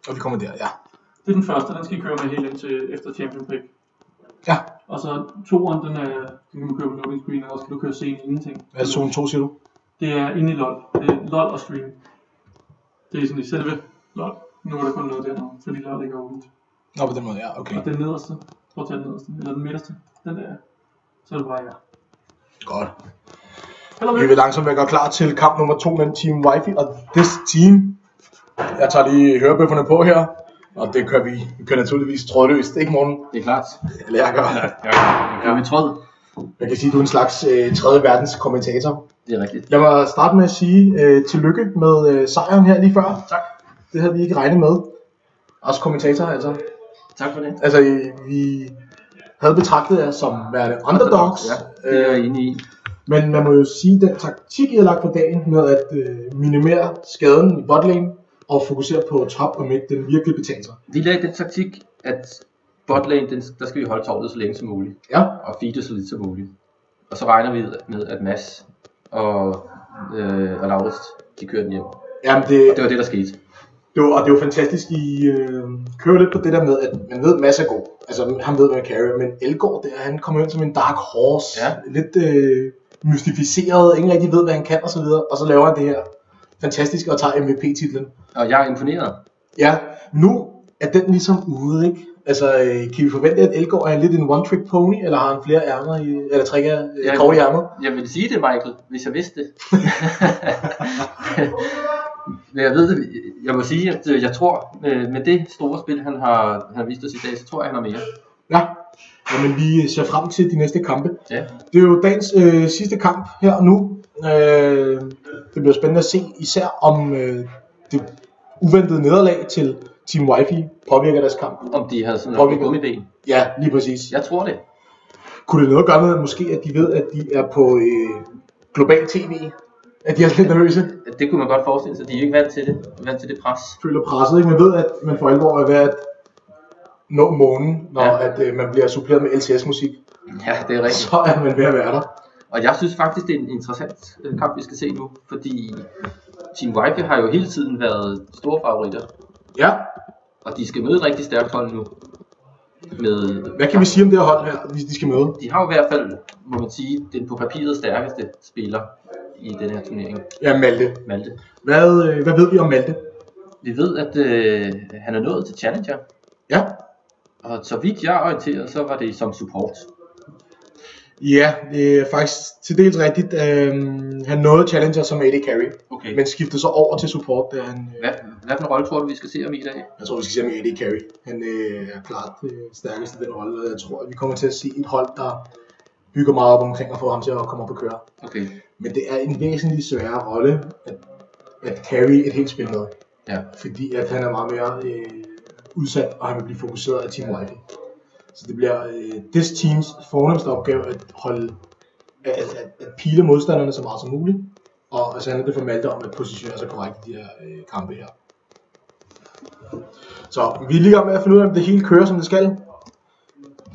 Og vi kommer der, ja. Det er den første, den skal I køre med helt indtil efter Champions League. Ja. Og så toeren, den kan man køre på loading screen, og så skal du køre scene ingenting. Hvad er zone 2, siger du? Det er inde i LoL. Det er LoL og stream. Det er sådan i selve LoL. Nu er der kun noget dernede, fordi LoL ikke er åbent. Nå, på den måde, ja, okay. Og den nederste, prøv at tage den nederste, eller den midterste, den der, så er det bare Godt. Vi vil langsomt være klar til kamp nummer 2 mellem Team Wi-Fi og this team. Jeg tager lige hørebøfferne på her, og det kører vi kører naturligvis trådløst, ikke Morten? Det er klart. Eller jeg gør. Jeg kører med tråd. Jeg kan sige, at du er en slags tredje verdens kommentator. Det er rigtigt. Lad mig starte med at sige tillykke med sejren her lige før. Tak. Det havde vi ikke regnet med. Også kommentator altså. Tak for det. Altså vi havde betragtet jer som værende underdogs. Ja, det er jeg enig i. Men man må jo sige, at den taktik, I har lagt for dagen med at minimere skaden i botlane og fokusere på top og midt, den virkelig betaler sig. Vi lagde den taktik, at botlane, der skal vi holde torvet så længe som muligt. Ja. Og feede så lidt som muligt. Og så regner vi med, at Mads og Laurits, de kører den hjem. Jamen Og det var det, der skete. Det er jo fantastisk, I kører lidt på det der med, at man ved, at Mads er god. Altså, han ved, hvad man carry, men Elgård, han kommer ind som en dark horse. Ja. Lidt mystificeret, ingen rigtig ved, hvad han kan, og så videre. Og så laver han det her fantastiske og tager MVP-titlen. Og jeg er imponeret. Ja, nu er den ligesom ude, ikke? Altså, kan vi forvente, at Elgård er lidt en one-trick pony, eller har han flere ærmer eller trækker kort i ærmet? Jeg vil sige det, Michael, hvis jeg vidste det. Men jeg ved det, jeg må sige, at jeg tror, med det store spil, han har vist os i dag, så tror jeg, han har mere. Ja, men vi ser frem til de næste kampe. Ja. Det er jo dagens sidste kamp her og nu. Det bliver spændende at se, især om det uventede nederlag til Team Wi-Fi påvirker deres kamp. Om de havde sådan noget gummiben. Ja, lige præcis. Jeg tror det. Kunne det noget gøre med, måske, at de ved, at de er på global tv? At de er lidt nervøse? Det kunne man godt forestille sig. De er jo ikke vant til det pres. Føler presset, ikke? Man ved, at man for alvor er ved at nå månen, når at, man bliver suppleret med LCS-musik. Ja, det er rigtigt. Så er man ved at være der. Og jeg synes faktisk, det er en interessant kamp, vi skal se nu. Fordi Team Wi-Fi har jo hele tiden været store favoritter. Ja. Og de skal møde et rigtig stærkt hold nu. Hvad kan vi sige om det her hold her, hvis de skal møde? De har jo i hvert fald, må man sige, den på papiret stærkeste spiller i den her turnering. Ja, Malte. Hvad ved vi om Malte? Vi ved, at han er nået til Challenger. Ja. Og så vidt jeg er orienteret, så var det som support. Ja, det er faktisk til dels rigtigt. Han nåede Challenger som AD Carry, okay. Men skiftede så over til support, da han... Hvad for en rolle tror du, vi skal se ham i dag? Jeg tror, vi skal se ham i AD Carry. Han er klart stærkeste i den rolle, og jeg tror, at vi kommer til at se et hold, der bygger meget op omkring at få ham til at komme op og køre. Okay. Men det er en væsentlig sværere rolle at carry et helt spil med. Ja. Fordi at han er meget mere udsat, og han vil blive fokuseret af Team Wi-Fi. Så det bliver this teams fornemmeste opgave at holde at pile modstanderne så meget som muligt, og altså handler det for Malte om at positionere sig korrekt i de her kampe her. Så vi er lige med at finde ud af, om det hele kører som det skal.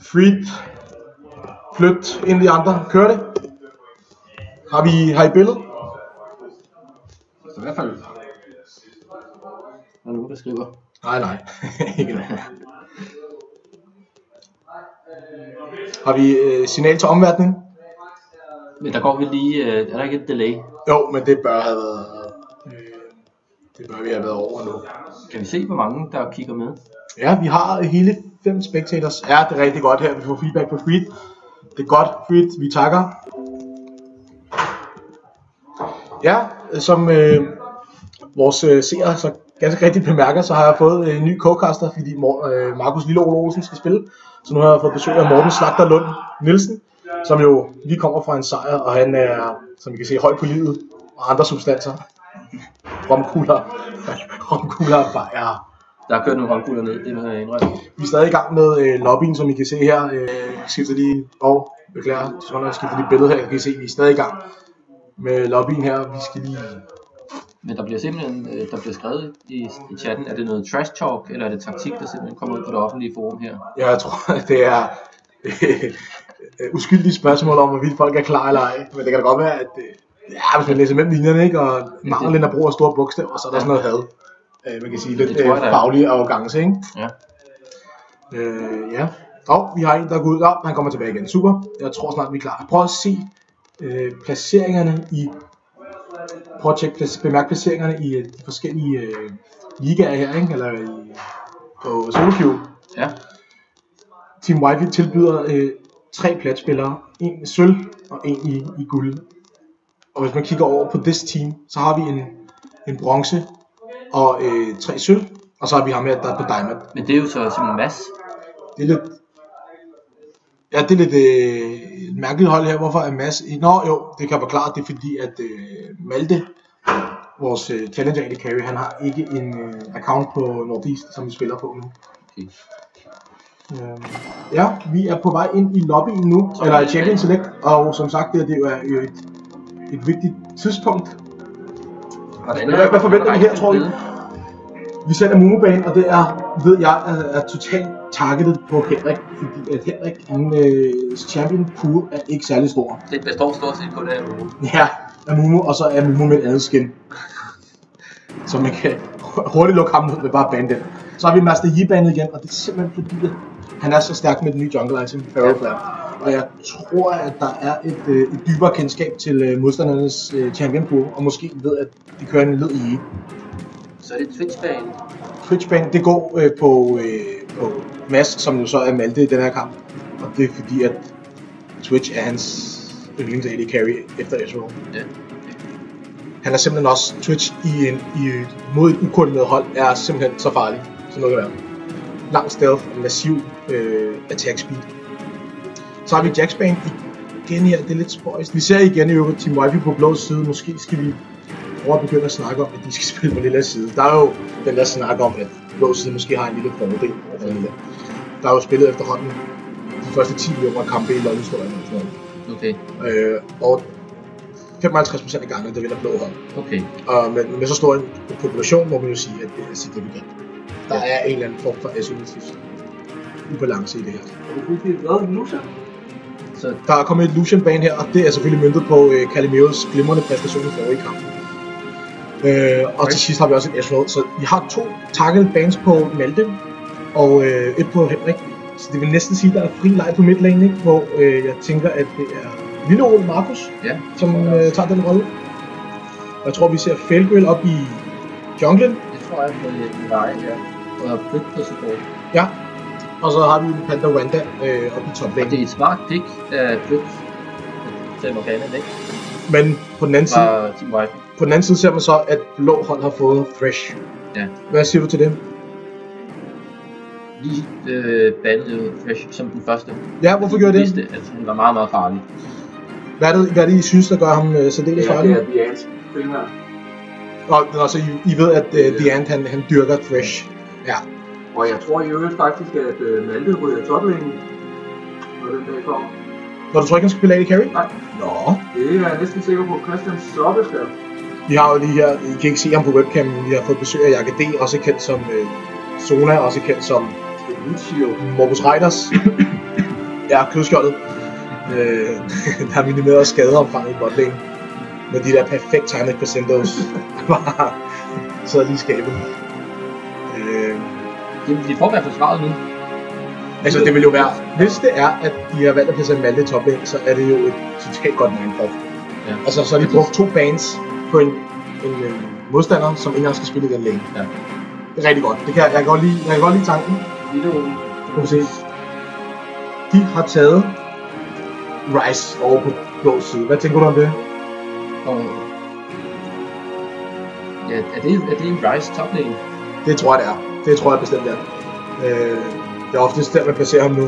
Freed, flyt ind i de andre, kører det. Har I billedet? Så i hvert fald. Der er nogen, der skriver. Nej. Ikke noget. Har vi signal til omverdenen? Men der går vi lige, er der ikke et delay? Jo, men det bør have været, det bør vi have været over nu. Kan vi se, hvor mange der kigger med? Ja, vi har hele 5 spectators. Ja, det er rigtig godt her, vi får feedback på Freed. Det er godt, Freed, vi takker. Ja, som vores seere så ganske rigtigt bemærker, så har jeg fået en ny co-caster, fordi Markus Lille Ole Olsen skal spille. Så nu har jeg fået besøg af Morten Slagter Lund Nielsen, som jo lige kommer fra en sejr, og han er, som I kan se, høj på livet og andre substanser. Romkugler bajer. Der er kørt nogle romkugler ned, det må jeg indrømme. Vi er stadig i gang med lobbyen, som I kan se her. Skifter lige, beklager, jeg skifter lige billedet her, I kan se, vi er stadig i gang med lobbyen her. Vi skal lige... Men der bliver simpelthen skrevet i chatten, er det noget trash talk, eller er det taktik, der simpelthen kommer ud på det offentlige forum her? Ja, jeg tror, det er uskyldige spørgsmål om, hvorvidt folk er klar eller ej. Men det kan da godt være, at hvis man læser mellem linjerne, ikke, og mangler lidt at bruge store bogstaver, så er der sådan noget had. man kan sige, lidt tror jeg, faglig arrogance, ikke? Ja. Ja. Og vi har en, der går ud. Ja, han kommer tilbage igen. Super. Jeg tror snart, vi er klar. Prøv at se placeringerne i... Prøv at tjekke, bemærk placeringerne i de forskellige ligaer her, ikke? Eller på SoloQ. Ja. Team Wi-Fi tilbyder 3 platspillere. En sølv og en i guld. Og hvis man kigger over på this team, så har vi en bronze og 3 sølv. Og så har vi ham her, der er på diamond. Men det er jo så Simon Mads. Det er lidt... Ja, det er lidt et mærkeligt hold her. Hvorfor er Mads... Nå jo, det kan jeg forklare. Det er fordi, at Malte, vores Challenger AD Carry, han har ikke en account på Northeast, som vi spiller på nu. Okay. Ja, vi er på vej ind i lobbyen nu, eller i Champions Select, og som sagt, det er jo et vigtigt tidspunkt. Hvad forventer vi her, tror vi? Vi sender Momo-banen, og det ved jeg, er totalt targetet på Henrik, fordi at Henrik, champion pool er ikke særlig stor. Det består stort set på det her Momo. Ja, er Momo, og så er Momo med et andet skin. Så man kan hurtigt lukke ham ud med bare bane den. Så har vi Master Yi-banet igen, og det er simpelthen fordi, at han er så stærk med den nye jungle item, Feral Flare. Og jeg tror, at der er et dybere kendskab til modstandernes champion pool, og måske ved, at de kører en led i. Så er det Twitch-banen. Twitch-banen, det går på Mads, som jo så er Malte i den her kamp. Og det er fordi, at Twitch er hans yndlings AD carry efter Ezreal. Ja. Han er simpelthen også Twitch mod et ukoordineret hold, er simpelthen så farlig, som noget kan være. Lang stealth og massiv attack speed. Så har vi Jaxbane igen her, det er lidt spøjst. Vi ser igen i øvrigt Team Wi-Fi på blå side, måske skal vi prøve at begynde at snakke om, at de skal spille på lille side. Der er jo den der snak om, at blå side måske har en lille fordel. Der er jo spillet efterhånden de første 10 millioner kampe i LoL-historien. Okay. Og 55% af gangene, der vinder blå hold. Okay. Og med så stor en population, må man jo sige, at det er signifikant. Der er en eller anden form for asymmetrisk ubalance i det her. Så der er kommet et Lucian-bane her, og det er selvfølgelig møntet på Calimiros glimrende præstation i forrige kamp. Og til sidst har vi også et Ezreal, så vi har 2 targeted banes på Malte, og et på Henrik. Så det vil næsten sige, at der er fri leg på midlane, hvor jeg tænker, at det er Lille Ole Markus, som tager den rolle. Og jeg tror, vi ser Failgrill op i junglen. Det tror jeg på i vejen, ja. Og Blyt på support. Ja. Og så har vi en Panda Wanda oppe i top lane. Og det er et smart pick af Blyt. Til Morgana, ikke? Men på den anden side... Team Wi-Fi. På den anden side ser man så, at blå hold har fået Thresh. Ja. Hvad siger du til det? Lige bandede Thresh som den første. Ja, hvorfor gjorde det? Vidste, at han var meget, meget farlig. Hvad er det, I synes, der gør ham særdeles farlig? Ja, det er The Ant, primært. Og så I ved, at The Ant, han dyrker Thresh. Ja. Og jeg tror i øvrigt faktisk, at Malte ryger toplane, når den dag kommer. Når du tror ikke, han skal spille AD Carry? Nej. Nå. Det er jeg næsten sikker på, Christian Sobbe skal. Vi har jo lige her, I kan ikke se ham på webcam, men vi har fået besøg af Jakke D, også kendt som Zona, også kendt som Morbus Raiders. Ja, kødskjoldet. Der har minimeret skadeomfanget i botlane. Med de der perfekt timede crescendos. Bare sidder lige i skabet. De får i hvert fald svaret nu. Altså det vil jo være, hvis det er, at de har valgt at placere Malte i toplane, så er det jo et totalt godt mindfuck. Ja. Altså så har de brugt 2 bans på en modstander, som ikke engang skal spille i den lane. Ja. Det er rigtig godt. Jeg kan godt lide tanken. De har taget Ryze over på blå side. Hvad tænker du om det? Ja, er det en Ryze top lane? Det tror jeg det er. Det tror jeg bestemt er. Det er oftest der man placerer ham nu.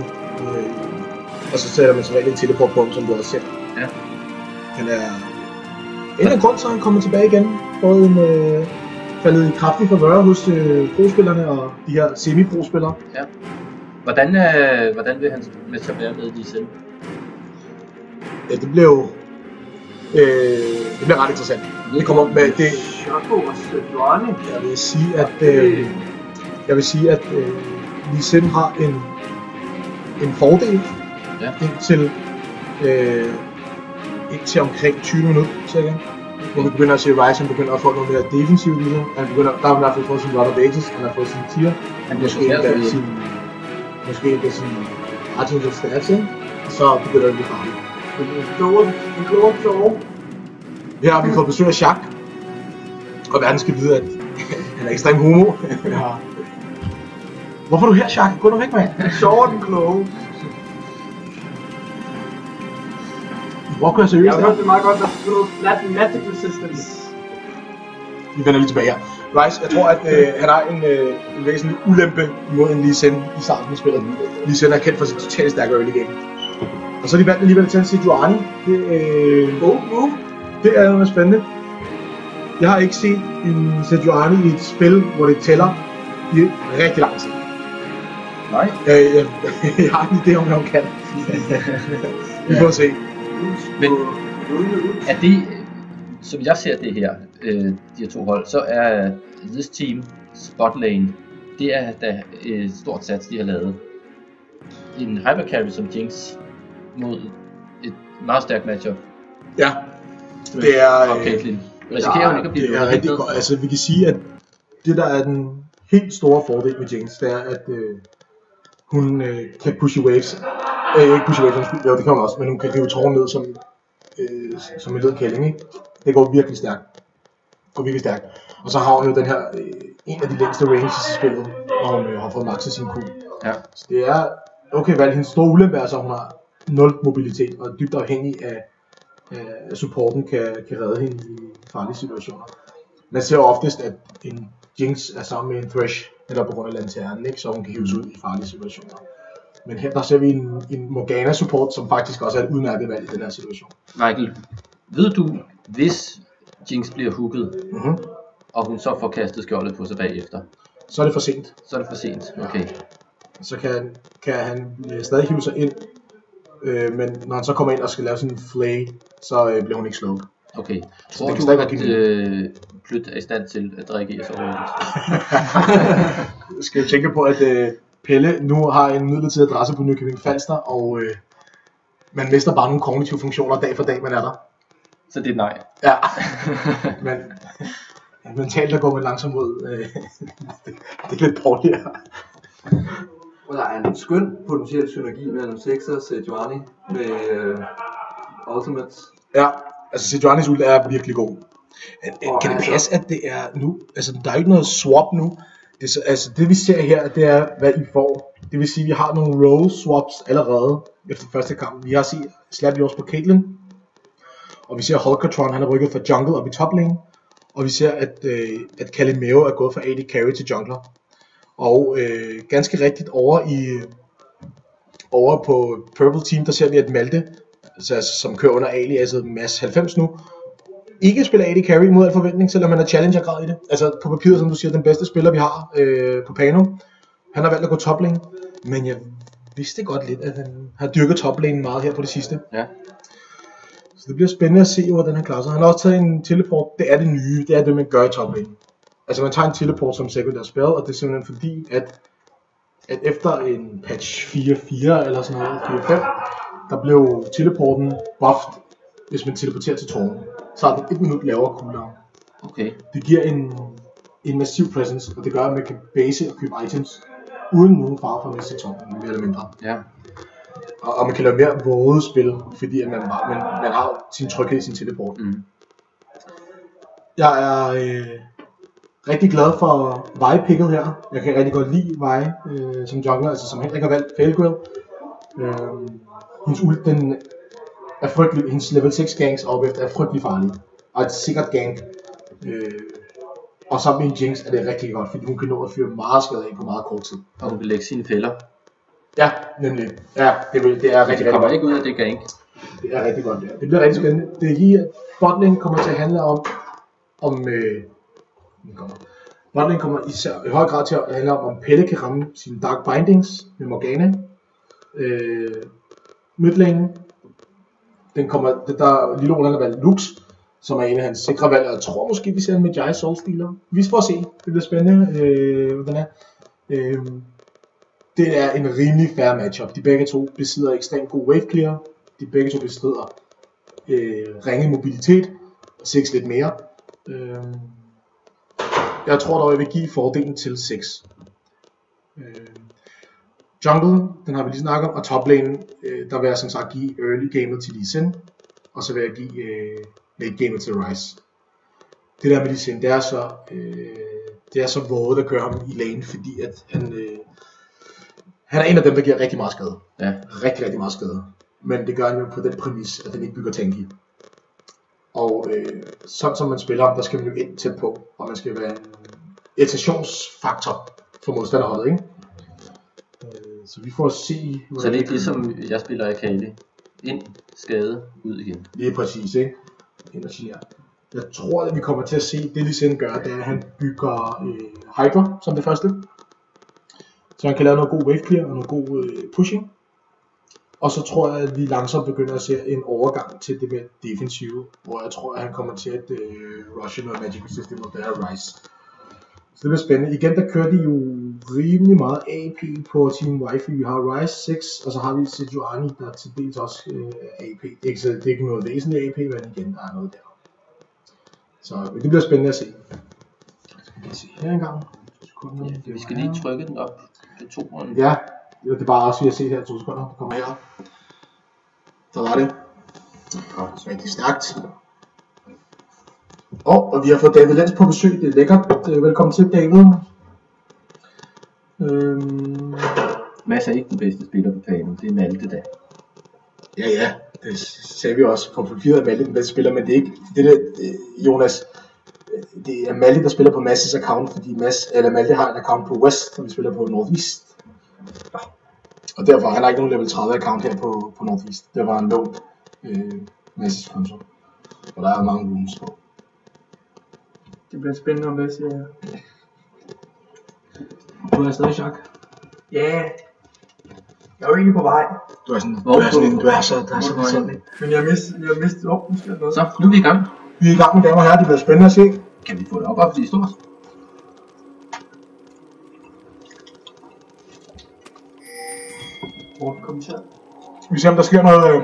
Og så sætter man som regel en teleport på ham, som du også ser. Ja. Han er... En af grunden, så han kommer tilbage igen. Både faldet i kraftig favør hos pro-spillerne og de her semi-pro-spillere. Ja. Hvordan vil han være med i selv? Ja, det bliver ret interessant. Det kommer med det. Jeg vil sige, at Lee Sin har en fordel indtil omkring 20 minutter, cirka. Hvor vi begynder at se Ryze, han begynder at få noget mere defensivt i det. Han begynder, der har han i hvert fald fået sin Robert Bates, han har fået sin tier. Han Måske endda sin Argent of Stats, ikke? Så begynder det at blive farligt. En klog. Her har vi fået besøg af Shaq. Og verden skal vide, at han er ekstremt homo. Ja. Hvorfor er du her, Shaq? Gå nu væk, mand. Short and kloge. Hvor kører seriøst? Jeg har hørt det meget godt, der er noget flat magic resistance. Vi vender lige tilbage her. Ryze, jeg tror, at han har en væsentlig ulempe mod en Lee Sin i starten af spillet. Lee Sin er kendt for sit totalt stærke early game. Og så er de valgt alligevel til en Sejuani. Det er noget spændende. Jeg har ikke set en Sejuani i et spil, hvor det tæller i rigtig lang tid. Nej. Jeg har en idé om, hvad hun kan. Vi får se. Men er det, som jeg ser det her, de her to hold, så er this team spot lane, det er da et stort sats, de har lavet. En hypercarry som Jinx mod et meget stærkt matchup. Ja, det er... Og Caitlyn. Risikerer hun ikke at blive det er rigtig godt. Altså, vi kan sige, at det der er den helt store fordel med Jinx, det er, at hun kan pushe waves. Ikke pushe waves, jo, det kan hun også, men hun kan rive tårn ned som en led kælling, ikke? Det går virkelig stærkt. Og så har hun jo den her, en af de længste ranges i spillet, hvor hun har fået maxet sin Q. Ja. Så det er, okay, hvad hendes store ulempe er, så hun har 0 mobilitet, og er dybt afhængig af supporten kan redde hende i farlige situationer. Man ser oftest, at en Jinx er sammen med en Thresh, eller på grund af lanternen, ikke? Så hun kan hives ud i farlige situationer. Men her der ser vi en Morgana support, som faktisk også er et udmærket valg i den her situation. Michael, ved du, hvis Jinx bliver hooket, og hun så får kastet skjoldet på sig bagefter, så er det for sent. så er det for sent. Okay. Så kan han stadig hive sig ind, men når han så kommer ind og skal lave sådan en flay, så bliver hun ikke slået. Okay. Så Tror det kan du, stadig at Plyt er i stand til at drikke så Skal jeg tænke på, at Pelle nu har en midlertidig adresse på Nykøbing Falster, og man mister bare nogle kognitive funktioner dag for dag, man er der. Så det er nej. Ja, men mentalt der går man langsomt ud. Det er lidt dårligere. Og der er en skøn potentiel synergi mellem Sexa og Sejuani med Ultimates. Ja, altså Sejuanis ult er virkelig god. Kan det passe, at det er nu? Altså, der er jo ikke noget swap nu. Det vi ser her, det er, hvad I får. Det vil sige, at vi har nogle role swaps allerede efter første kamp. Vi har set Slap Yours på Caitlyn. Og vi ser Hulkatron, han er rykket fra jungle op i top lane. Og vi ser, at Calimero er gået fra AD carry til jungler. Og ganske rigtigt over på Purple Team, der ser vi, at Malte, altså, som kører under aliaset Mass 90 nu, ikke spiller AD carry mod al forventning, selvom han er challenger-grad i det. Altså på papiret, som du siger, den bedste spiller vi har på Pano. Han har valgt at gå top lane, men jeg vidste godt lidt, at han har dyrket top lane meget her på det sidste. Ja. Så det bliver spændende at se, hvordan han klarer sig. Han har også taget en teleport, det er det nye, det er det man gør i top lane. Altså man tager en teleport som sekundær spell, og det er simpelthen fordi, at efter en patch 4.4 eller sådan noget, 4.5, der blev teleporten buffed, hvis man teleporterer til tårnen. Så har den 1 minut lavere cooldown. Okay. Det giver en massiv presence, og det gør, at man kan base og købe items, uden nogen fare for at miste tårnen, mere eller mindre. Ja. Og man kan lave mere våde spil, fordi at man har sin tryghed i sin teleport. Jeg er rigtig glad for Vi-picket her. Jeg kan rigtig godt lide Vi som jungler, altså som Henrik har valgt Failgrill. Hendes ult, den er frygtelig, hendes level 6 gangs op efter er frygtelig farlig. Og et sikkert gank. Og sammen med en Jinx er det rigtig godt, fordi hun kan nå at fyre meget skade af på meget kort tid. Og hun vil lægge sine fælder. Ja, nemlig. Ja, det er rigtig Det kommer godt. ikke ud af det gank. Det er rigtig godt, ja. Det bliver rigtig spændende. Det er lige, at botlane kommer til at handle botlane kommer i høj grad til at handle om Pelle kan ramme sine Dark Bindings med Morgana. Midlane, den kommer, der Lille Roland har valgt Lux, som er en af hans sikre valg, og jeg tror måske vi ser en Magi Soulstealer. Vi får se, det bliver spændende, hvordan er. Det er en rimelig fair matchup. De begge to besidder ekstremt god wave clear. De begge to besidder ringe mobilitet. 6 lidt mere. Jeg tror dog, jeg vil give fordelen til 6. Jungle, den har vi lige snakket om, og top lane, der vil jeg som sagt give early gamet til Lee Sin, og så vil jeg give late gamet til Ryze. Det der med Lee Sin, det er så våget at køre ham i lane, fordi at han er en af dem, der giver rigtig meget skade. Ja. Rigtig meget skade. Men det gør han jo på den præmis, at han ikke bygger tanky. Og sådan som man spiller ham, der skal man jo ind tæt på, og man skal være en irritationsfaktor for modstanderholdet, ikke? Så vi får se... Så det er det, som jeg spiller i Kali. Ind, skade, ud igen. Lige præcis, ikke? Ind og genere. Jeg tror, at vi kommer til at se, det Lee Sin gør, det er, at han bygger Hydra som det første. Så han kan lave noget god wave clear og noget god pushing. Og så tror jeg, at vi langsomt begynder at se en overgang til det mere defensive, hvor jeg tror, at han kommer til at rushe noget Magic Resistance mod der Ryze. Så det bliver spændende. Igen, der kører de jo rimelig meget AP på Team Wi-Fi. Vi har Ryze 6, og så har vi Sejuani, der til dels også AP. Det er ikke noget væsentligt AP, men igen, der er noget der. Så det bliver spændende at se. Skal vi se her engang. Ja, vi skal lige trykke den op på 2'eren. Ja, det er bare også, vi har set her i 2 sekunder. Det kommer her. Så var det. Så rigtig stærkt. Og vi har fået David Lenz på besøg. Det er lækkert. Velkommen til, David. Mads er ikke den bedste spiller på banen. Det er Malte da. Ja. Det sagde vi også. På papiret er Malte den bedste spiller, men det er ikke det, Jonas. Det er Malte, der spiller på Mads' account, fordi Malte har en account på West, og vi spiller på Northeast. Ja. Og derfor har han ikke nogen level 30 account her på Northeast. Det var en lån Mads' konto. Og der er mange rooms på. Det bliver spændende om det, siger jeg. Du er stadig chak. Ja. Jeg er jo egentlig på vej. Du er sådan, Men jeg mistede op, måske noget. Så, nu er vi i gang. Vi er i gang med damer og herrer, det bliver spændende at se. Kan vi få det op, fordi det er stort? Kommentar. Vi ser om der sker noget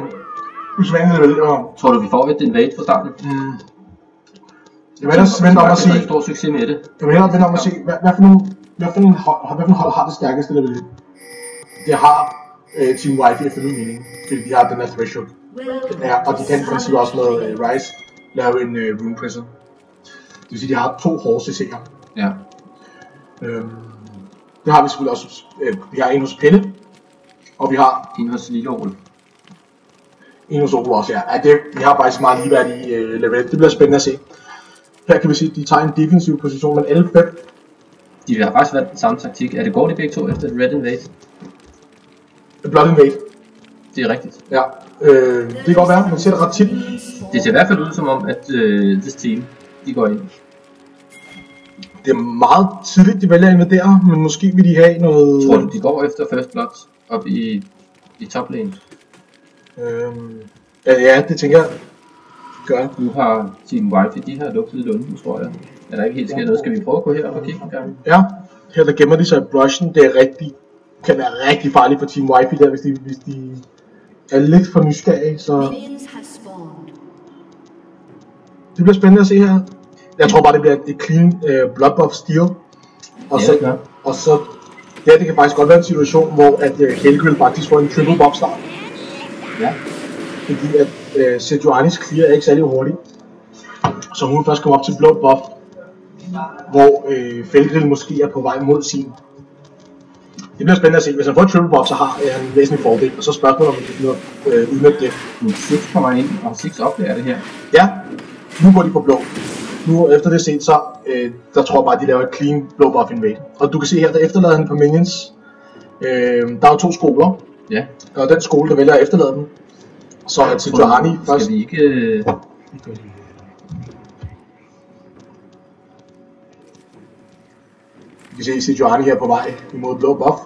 usædvanligt vel. Tror du, vi får et invade fra starten? Jeg vil ellers vente om at sige... stor succes med det. Jeg vil ellers vente om at se, hvad for en hold har det stærkeste level 1? Det har Team Wi-Fi efter min mening, fordi de har den her threshold. Ja, og de kan i princippet også med Ryze lave en rune presser. Det vil sige, at de har 2 hårde CC'er. Ja. Det har vi selvfølgelig også. Vi har en hos Pelle, og vi har en hos Lille Ole. En hos Ole også, ja. Vi har faktisk meget ligeværdige level. Det bliver spændende at se. Her kan vi se, at de tager en defensiv position, men alle 5. De har faktisk været den samme taktik. Er det går de begge to efter Red Invade? Blood Invade. Det er rigtigt. Ja, det kan godt være, man ser det ret tit. Det ser i hvert fald ud som om, at this team, de går ind. Det er meget tidligt, de vælger at invadere, men måske vil de have noget... Tror du, de går efter First Blood op i top lane? Ja, det tænker jeg. Gør. Nu har Team Wi-Fi, de har lukket lunden, tror jeg. Er der ikke helt sker noget? Skal vi prøve at gå herop og kigge en gang? Ja, her der gemmer de sig i brushen. Det er kan være rigtig farligt for Team Wi-Fi der, hvis de er lidt for nysgerrige, så... Det bliver spændende at se her. Jeg tror bare, det bliver et clean blood buff steal. Og så det kan faktisk godt være en situation, hvor at Helgrill faktisk får en triple buff start. Ja. Fordi at Sejuanis clear er ikke særlig hurtig. Så hun først kommer op til blå buff, hvor Felgrill måske er på vej mod sin. Det bliver spændende at se. Hvis han får et triple buff, så har han en væsentlig fordel. Og så spørgsmålet om vi kan udnytte det. Nu 6 kommer ind, og 6 opdager det her. Ja, nu går de på blå. Nu efter det set, så der tror jeg bare, at de laver et clean blå buff invade. Og du kan se her, der efterlader han på minions. Der er jo 2 skoler. Ja. Og den skole, der vælger at efterlade dem. Så at Sejuani først... Skal vi ikke... Vi kan se Sejuani her på vej imod blå buff.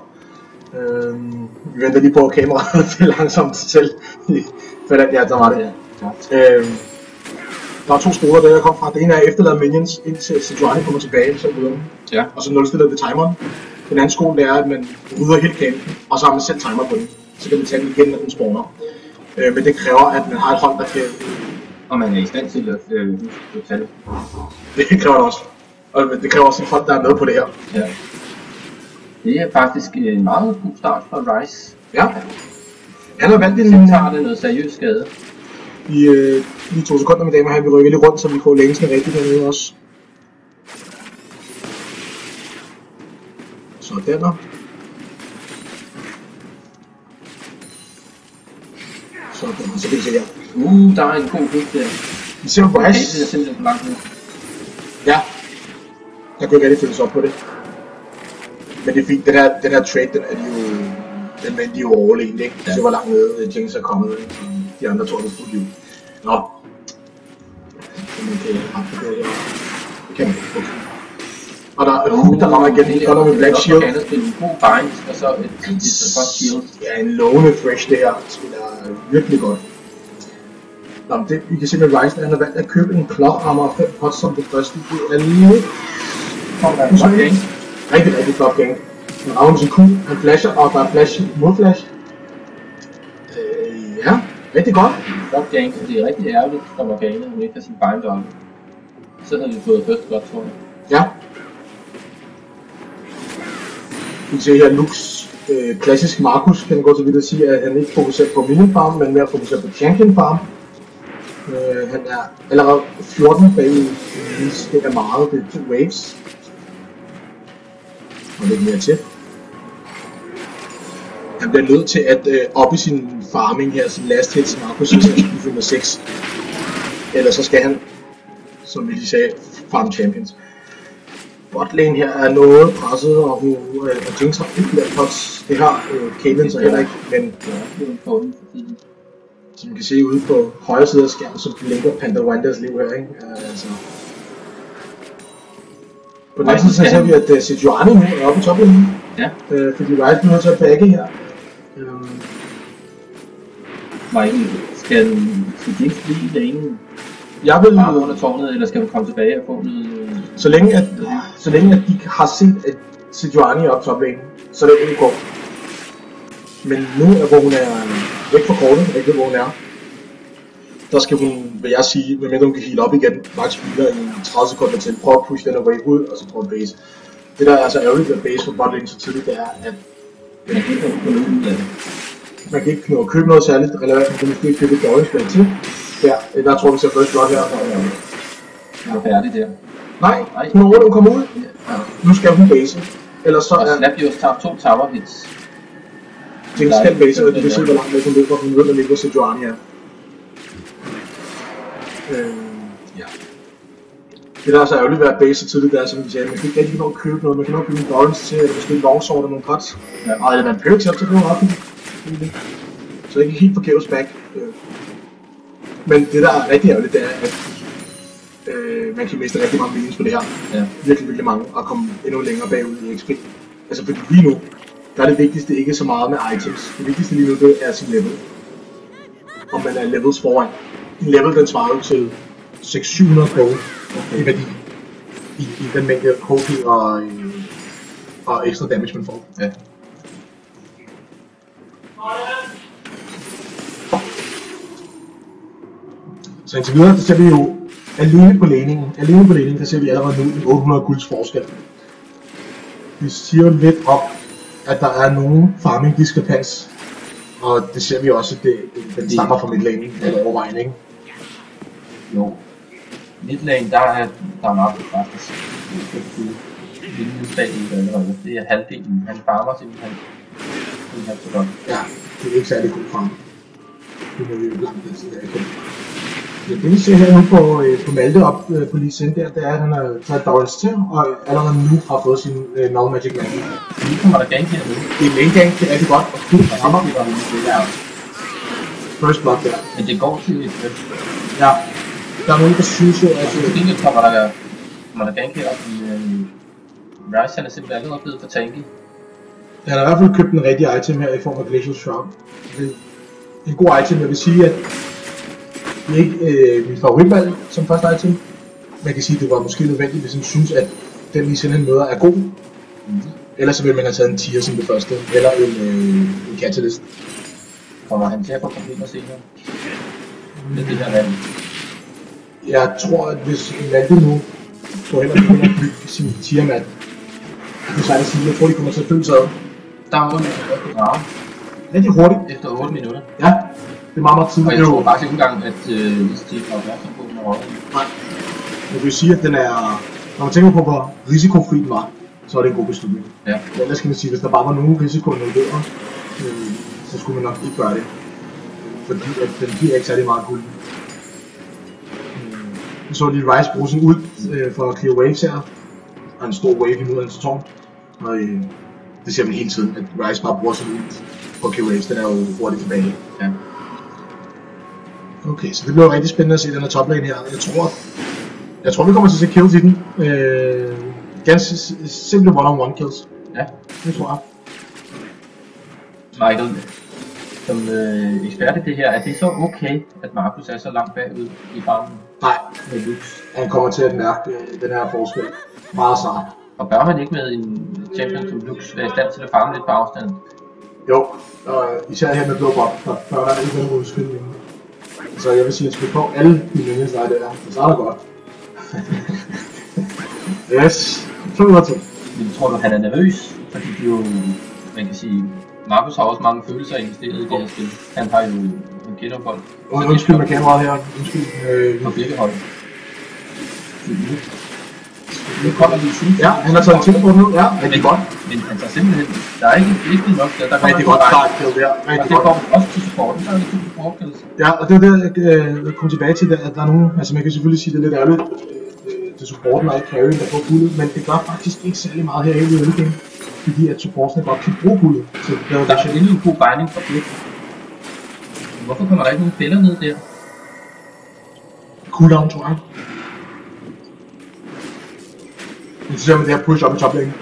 Vi venter lige på kameraet til langsomt selv. Ja, der var det. Der er 2 skoler, der kommer fra. Det ene er efterladet minions, indtil Sejuani kommer tilbage, så videre. Ja. Og så nulstiller det timeren. Den anden skole er, at man rydder helt kampen, og så har man selv timer på den. Så kan man tage den igen, når den spawner. Men det kræver, at man har et hold, der kan Og man er i stand til at tage det. Det kræver det også. Og det kræver også en folk, der er med på det her. Ja. Det er faktisk en meget god start for Ryze. Ja. Han har valgt en... Så tager det noget seriøs skade. I 2 sekunder, mine damer, her vi rykker lidt rundt, så vi får længsten rigtigt dernede også. Sådan der. Sådan, så kan vi se her. Der er en god hit der. Vi ser på Ryze. Det er simpelthen for langt nu. Ja. Jeg kunne ikke rigtig følges op på det. Men det er fint, den her trade, den er de jo... Den vendte de jo overlegent, ikke? Ja. Så hvor langt nede Jinx er kommet, ikke? De andre tror, det er fuldt liv. Nå. Man kan aktivere det. Det kan man ikke. Okay. Og der rammer igen, der kommer med Black Shield. Der spille en god bind, og så et godt shield. Ja, en lovende Thresh det her. Spiller virkelig godt. Nå, men det, I kan se med Ryze, han har valgt at købe en plot armor og 5 pots som det første. Det er lidt... Rigtig, rigtig flot gang. Han rammer med sin kugle, han flasher, og der er flash, modflash. Ja, rigtig godt. Flot gang, og det er rigtig ærgerligt for Morgana, hun ikke har sin bind op. Så havde vi fået først godt, tror jeg. Ja. Vi kan se her, Lux klassisk Markus kan gå til vidt at sige, at han ikke fokuserer på minion farm, men mere fokuserer på champion farm. Han er allerede 14 bagud. Det er meget, det er 2 waves. Og lidt mere til. Han bliver nødt til at op i sin farming her, sin last hit til Markus i 6. Ellers så skal han, som vi lige sagde, farm champions. Botlane her er noget presset, og Jinx har ikke flere pots. Det har Caitlyn så heller ikke, men som man kan se ude på højre side af skærmen, så blinker Pandawandas liv her, ikke? Altså. På den anden side så ser vi, at Sejuani nu er oppe i toppen, ja. Fordi Ryze bliver nødt til at bagge her. Skal Jinx blive i lanen? Jeg vil... Bare under tårnet, eller skal vi komme tilbage og få noget... Så længe at de har set, at Sejuani er oppe i toppen, så er det ikke godt. Men nu, hvor hun er væk fra kortet, ikke ved, hvor hun er, der skal hun, vil jeg sige, medmindre hun kan heal op igen, max healer i 30 sekunder til, prøve at push den her wave ud, og så prøve at base. Det der er altså ærgerligt ved base for botlane så tidligt, det er, at man kan ikke nå at købe noget særligt relevant, man kan måske ikke købe et dårligt til. Der tror vi så først godt her. Er færdig der? Nej, når hun kommer ud, nu skal hun base. Ellers så er... Slapjus tager 2 tower hits. Jinx skal base, og de kan se, hvor langt væk hun løber, hun ved, at ligger Sejuani her. Ja. Det der er så ærgerligt ved at base så tidligt, der er, som vi sagde, man kan ikke rigtig nå at købe noget, man kan nå at købe en Dorrance til, eller måske en Longsword eller nogle pots. Ja. Eller en Perix op til, det var ret fint. Så ikke helt forgæves back. Men det der er rigtig ærgerligt, det er, at man kan miste rigtig mange minions på det her. Ja. Virkelig, virkelig mange, og komme endnu længere bagud i XP. Altså fordi lige nu, der er det vigtigste ikke så meget med items. Det vigtigste lige nu, det er sin level. Om man er levels foran. En level, den svarer til 600-700 gold i værdi. I den mængde HP og ekstra damage, man får. Ja. Så indtil videre, der ser vi jo alene på læningen. Alene på læningen, der ser vi allerede nu en 800 gulds forskel. Vi siger lidt om, at der er nogen farming diskrepans. Og det ser vi også, at den stammer fra midlane, eller overvejen, ikke? Jo. Midlane, der er meget faktisk. Det er halvdelen. Han farmer simpelthen. Så godt. Ja, det er ikke særlig god farm. Det må vi jo langt den side af. Det vi ser her nu på Malte op på lige siden der, det er, at han har taget Dorrance til, og allerede nu har fået sin Null Magic Man. Nu kommer der gank her nu. Det er en lane gank, det er rigtig godt, og fuldt rammer. First blood der. Men det går til et ja. Der er nogen, der synes jo, at... Måske kommer der gank her op i... Ryze, han er simpelthen allerede blevet for tanky. Han har i hvert fald købt en rigtig item her i form af Glacial Shroud. Det er en god item, jeg vil sige, at det er ikke mit favoritvalg som første item. Man kan sige, at det var måske nødvendigt, hvis man synes, at den vi sender møder er god. Ellers så vil man have taget en tier som det første, eller en Catalyst. Kommer han til at få problemer senere? Med det her valg? Jeg tror, at hvis Malte nu går hen og begynder at bygge sin Tiamat, det er svært at sige, jeg tror, de kommer til at følge sig ad. Der er jo på drage. Rigtig hurtigt. Efter 8 minutter. Ja, det er meget tidligt. Og jeg tror faktisk ikke engang, at Steve har været så god med rollen. Nej. Jeg vil sige, at den er... Når man tænker på, hvor risikofri den var, så er det en god beslutning. Ja. Men ellers skal man sige, at hvis der bare var nogen risiko involveret, så skulle man nok ikke gøre det. Fordi at den giver ikke særlig meget guld. Så lige Rice bruge sin ud for at clear waves her. Og en stor wave imod hans tårn. Og det ser man hele tiden, at Rice bare bruger sin ud for at clear waves. Den er jo hurtigt tilbage. Ja. Okay, så det bliver rigtig spændende at se den her toplane her. Jeg tror vi kommer til at se kills i den. Ganske simple one-on-one kills. Ja. Det tror jeg. Michael, som ekspert i det her, er det så okay, at Markus er så langt bagud i farmen? Nej, med Lux. Han kommer til at mærke den her forskel meget snart. Og bør man ikke med en champion som Lux være i stand til at farme lidt på afstand? Jo, og især her med blå bob, der bør der ikke være noget udskyldig. Så jeg vil sige, at jeg skal få alle mine linjer der, så er det godt. Yes, 202. Men tror du, han er nervøs? Fordi de jo, man kan sige, Markus har også mange følelser investeret i det her spil. Han har jo en kætterbold. Undskyld med kameraet her. Undskyld. På Birkehold. Nu kommer vi sige. Ja, han har taget en tilbud nu. Ja, rigtig godt. Men han tager simpelthen, der er ikke nok der kommer rigtig godt start kill der. Og det kommer også til supporten, der er lidt support kills. Ja, og det var det, jeg kom tilbage til, at der er nogen, altså man kan selvfølgelig sige, det er lidt ærligt, til supporten og ikke carrying, der får guldet, men det gør faktisk ikke særlig meget her i early fordi at supporten godt kan bruge guldet. Så der er endelig en god binding fra Birk. Hvorfor kommer der ikke nogen fælder ned der? Cooldown, tror jeg. Men så ser man det her push op i toplane.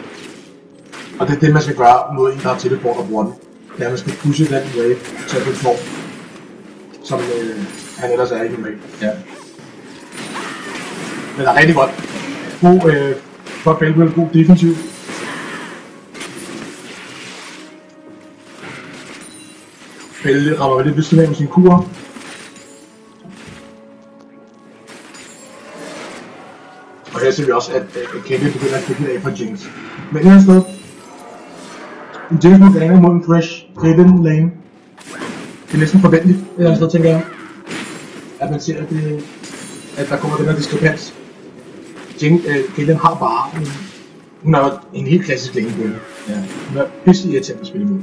Og det er det, man skal gøre mod en, der har teleport og bruger den. Det er, at man skal pushe den wave til at blive flår. Som han ellers er ikke normalt. Ja. Men det er rigtig godt. God, for Bellwell, god defensiv. Bell rammer lidt ved siden af med sin kur. Og her ser vi også, at Kevin begynder at klikke af på Jinx. Men et andet sted, Jinx mod Dana mod en fresh Raven lane. Det er næsten forventeligt et eller andet sted, tænker jeg. At man ser, at der kommer den her diskrepans. Kevin har bare hun er jo en helt klassisk lanebønne. Ja. Hun er pisse irriterende at spille imod.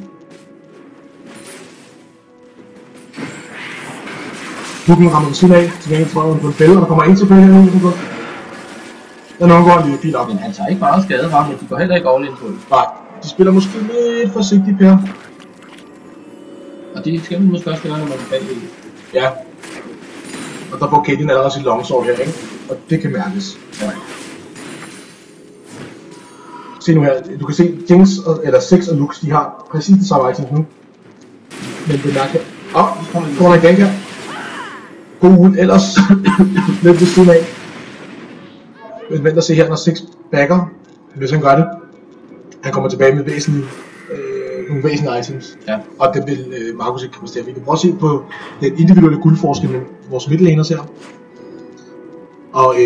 Hukken rammer ved siden af, til gengæld tror jeg, hun på en fælde, og der kommer en tilbage her nu. Den undgår lige fint op. Men han tager ikke meget skade, men de går heller ikke all in på det. Nej, de spiller måske lidt forsigtigt, Per. Og det skal man måske også gøre, når man er bagved. Ja. Og der får Caitlyn allerede sit longsword her, ikke? Og det kan mærkes. Ja. Se nu her, du kan se Jinx, eller Six og Lux, de har præcis det samme items nu. Men det mærker... kommer der en gang her. God ult ellers. Lidt ved siden af. Vent at se her, når Six backer, hvis han gør det. Han kommer tilbage med nogle væsentlige items. Ja. Og det vil Markus ikke præstere. Vi kan prøve at se på den individuelle guldforskel mellem vores middellaners her. Og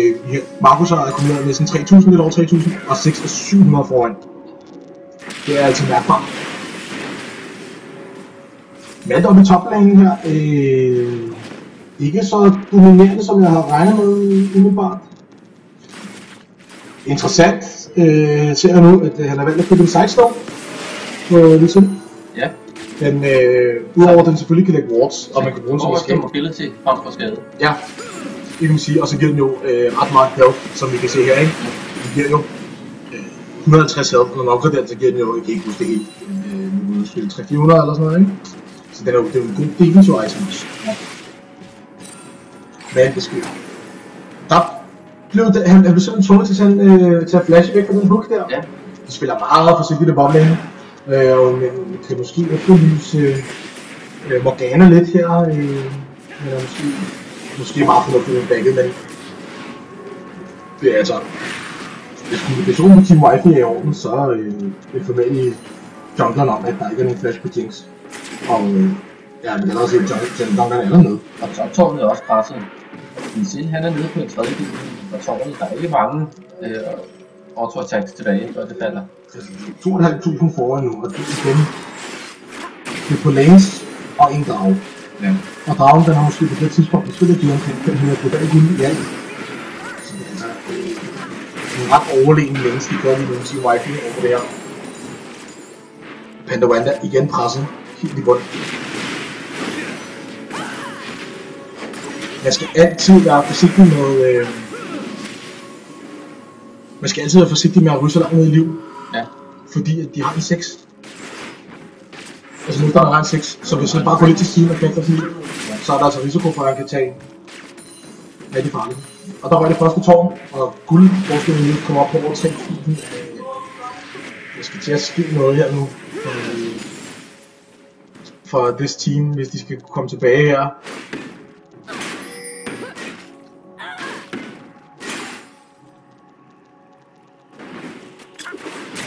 Markus har akkumuleret næsten 3.000, lidt over 3.000, og 6 er 700 foran. Det er altså mærkbart. Malte oppe i toplanen her, ikke så dominerende, som jeg har regnet med umiddelbart. Interessant ser jeg nu, at han har valgt at købe en sidestone på lidt tid. Ja. Men udover at den selvfølgelig kan lægge wards, og man kan bruge den som escape. Mobility frem for skade. Ja, det kan man sige, og så giver den jo ret meget health, som vi kan se her, ikke? Den giver jo 150 health, og når man opgraderer, så giver den jo, jeg kan ikke huske det helt, 300-400 eller sådan noget, ikke? Så det er jo en god defensive item. Ja. Men det sker. Han blev simpelthen tvunget til at flashe væk fra den hook der. Ja. De spiller meget forsigtigt i boblane, og man kan måske efterlyse Morgana lidt her, eller måske meget fornuftigt med bagget, men det er altså, hvis kommunikationen med Team Wi-Fi er i orden, så er det formentlig jungleren om, at der ikke er nogen flash på Jinx. Og ja, vi kan også se, at jungleren er med. Og toptårnet er også presset. Sin han er nede på en tredjedel af tårnet. Der er ikke mange auto-attacks tilbage, før det falder. 2.500 foran nu, og det er igen. Det er på lanes og en drage. Ja. Og dragen, den har måske på det tidspunkt, det skulle give omkring 500 global guld i alt. Så det er altså en ret overlegen lanes, de gør lige nu, sige Wi-Fi over det her. Pandawanda igen presset, helt i bund. Man skal altid være forsigtig med... Man skal altid være forsigtig med at ryge så langt ned i liv. Ja. Fordi at de har en 6. Altså nu der har en 6, så hvis han bare går lidt til siden og knækker sin liv, så er der altså risiko for, at han kan tage rigtig farligt. Og der var det første tårn, og guld forskellen nu kommer op på over 3.000. Jeg skal til at ske noget her nu for this team, hvis de skal komme tilbage her.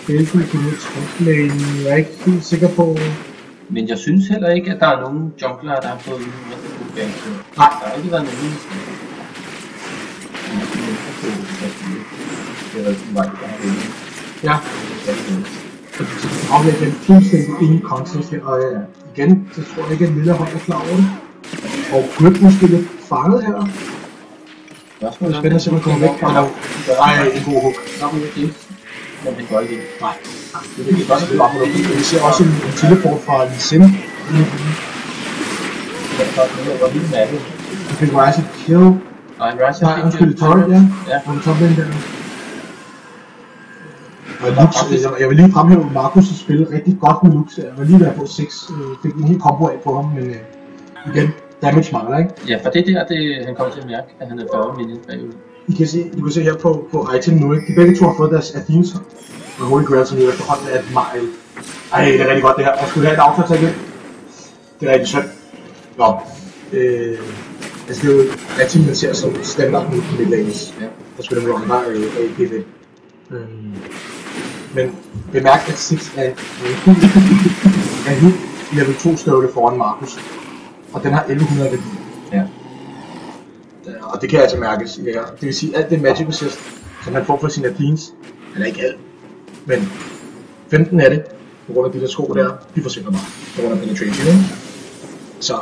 Belgium kunne topplane, jeg er ikke helt sikker på. Men jeg synes heller ikke, at der er nogen junglere, der har fået en rigtig god gang. Nej. Der har ikke været nogen. Det er rigtig vej, der har været. Ja. Og det er fuldstændig ingen kontekst her, og igen, så tror jeg ikke, at Lille hold er klar over det. Og Grip måske lidt fanget her. Det er spændende at se, om man kommer væk. Nej, en god hook. Der er ikke. Men det går ikke ind. Nej. Det er godt, at det var på det. Vi ser også en teleport fra Lee Sin. Det var lige med det. Han fik Ryze kill. Nej, Ryze Nej, undskyld, Torrent, ja. På den toplane der. Og Lux, jeg vil lige fremhæve Markus' spil rigtig godt med Lux. Jeg var lige ved på 6. Fik en helt combo af på ham, men igen, damage mangler, ikke? Ja, for det der, han kommer til at mærke, at han er 40 minutes bagud. Du kan se her på item nu, ikke? De begge to har fået deres Athenes og Holy Grail, som jo efterhånden er et mile. Ej, det er rigtig godt det her. Jeg skulle have et autoattack ind. Det er rigtig sødt. Nå. Altså det er jo Athenes, man ser som standard nu på midlanes. Ja. Der skulle der være andre APV. Men bemærk, at 6 er helt level 2 støvle foran Markus. Og den har 1100 værdi. Ja. Og det kan altså mærkes i det her. Det vil sige, at alt det magic assist, som han får for sine Athenes, eller ikke alt, men 15 af det, på grund af de der sko der, de forsvinder bare, på grund af penetration. Så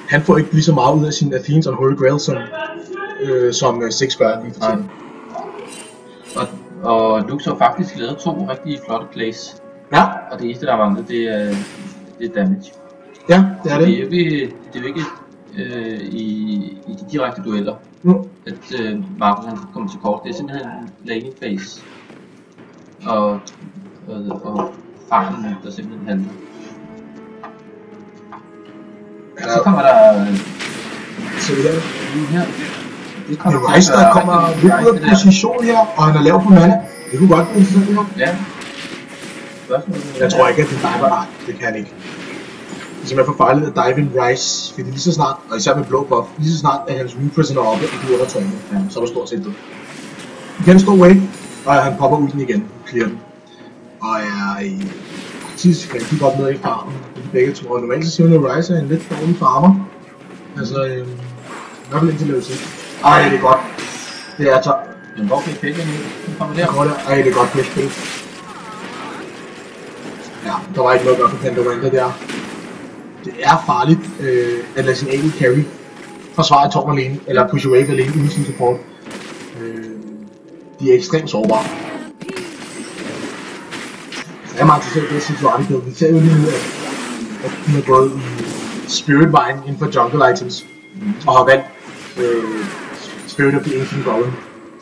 han får ikke lige så meget ud af sine Athenes og Holy Grail, som 6 gør lige for tiden. Og Lux har faktisk lavet 2 rigtig flotte plays. Ja. Og det eneste, der mangler, det er damage. Ja, det er det. Det er jo ikke i de direkte dueller, at Markus han kommer til kort. Det er simpelthen laning phase og farten, der simpelthen handler. Så kommer der... Så det her. Det kommer Ryze, der kommer lidt ud af position her, og han er lav på mana. Det kunne godt blive interessant her. Ja. Jeg tror ikke, at det diver. Nej, det kan han ikke. Det er simpelthen for farligt at dive in Ryze, fordi lige så snart, og især med blå buff, lige så snart at hans representer er oppe, og du under tårnet, så er der stort set død. Igen stor wave, og han popper ud den igen, clear den. Og er faktisk rigtig godt med i farmen, de begge to. Og normalt så siger hun, at Ryze er en lidt dårlig farmer. Altså, i hvert fald indtil level 6. Ej, det er godt. Det er så. Men hvor kan I pække nu? Kommer der? Ej, det er godt push spil. Ja, der var ikke noget godt for Pandawanda der. Det er farligt at lade sin AD carry forsvare et tårn alene, eller push wave alene uden sin support. De er ekstremt sårbare. Jeg er meget interesseret i det, synes jeg ikke. Vi ser jo lige nu, at hun er gået i Spirit-vejen inden for jungle items, og har valgt Spirit of the Ancient Golem,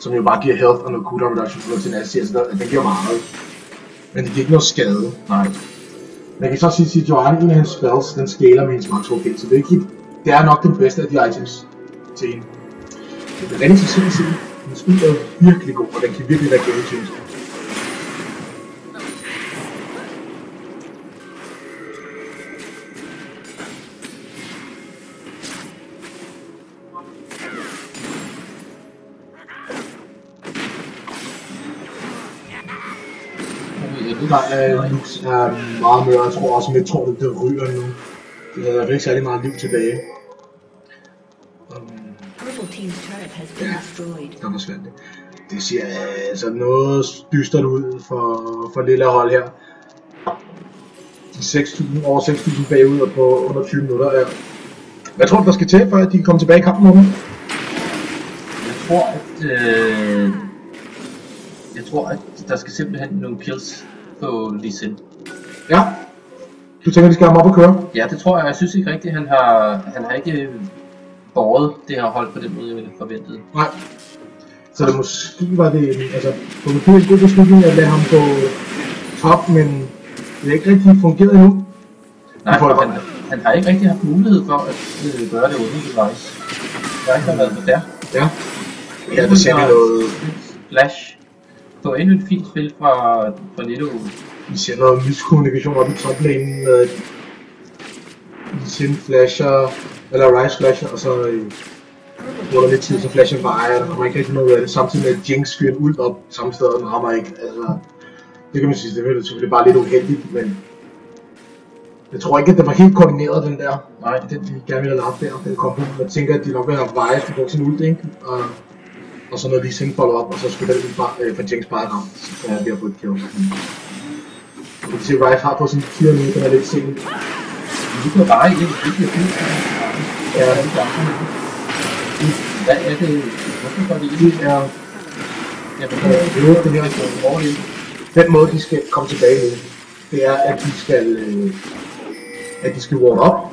som jo bare giver health og noget cooldown reduction for til Nasty, altså den giver meget. Men det giver ikke noget skade. Nej. Man kan så sige, at Sejuani, en af hans spells, den scaler med hendes max HP, så det er nok den bedste af de items til hende. Det er rigtig interessant at se. Hendes ud er virkelig god, og den kan virkelig være game changer. Lux er meget mørk, jeg tror også med tårnet, det ryger nu. Det er i hvert fald ikke særlig meget liv tilbage. der forsvandt det. Det ser altså noget dystert ud for lille hold her. Over 6.000 bagud og på under 20 minutter. Ja. Hvad tror du, der skal til, for at de kan komme tilbage i kampen om? Jeg tror, at der skal simpelthen nogle kills på Lee Sin. Ja. Du tænker, de skal have ham op og køre? Ja, det tror jeg. Jeg synes ikke rigtigt, han har ikke båret det her hold på den måde, jeg ville forventede. Nej. Så det måske var det, altså, på en god beslutning at lade ham gå top, men det er ikke rigtig fungeret endnu. Nej, han har ikke rigtig haft mulighed for at gøre det uden device. Det har ikke været for der. Ja. Ja, der ser vi noget flash på endnu et fint spil fra Netto. Vi ser noget miskommunikation op i toplanen med Sin flasher, eller Rise flasher, og så går der lidt tid, så flasher vejer, der kommer ikke rigtig noget af det, samtidig med at Jinx skyder en ult op samme sted, og den rammer ikke. Altså, det kan man sige, det er selvfølgelig bare lidt uheldigt, men jeg tror ikke, at det var helt koordineret, den der. Nej, den de gerne ville have haft der, den kombo. Jeg tænker, at de nok vil have vejet, for bruge sin ult, ikke? Og så noget lige Sin follow op, og så skyder det for Jinx bare ramt, så vi har fået et kill. Du kan se, at Rife har på sin 4 nu, den er lidt sent. Du kan bare ikke rigtig fint. Ja. Hvad er det? Hvorfor går det ikke? Det er... Den måde, de skal komme tilbage nu, det er, at de skal warm op,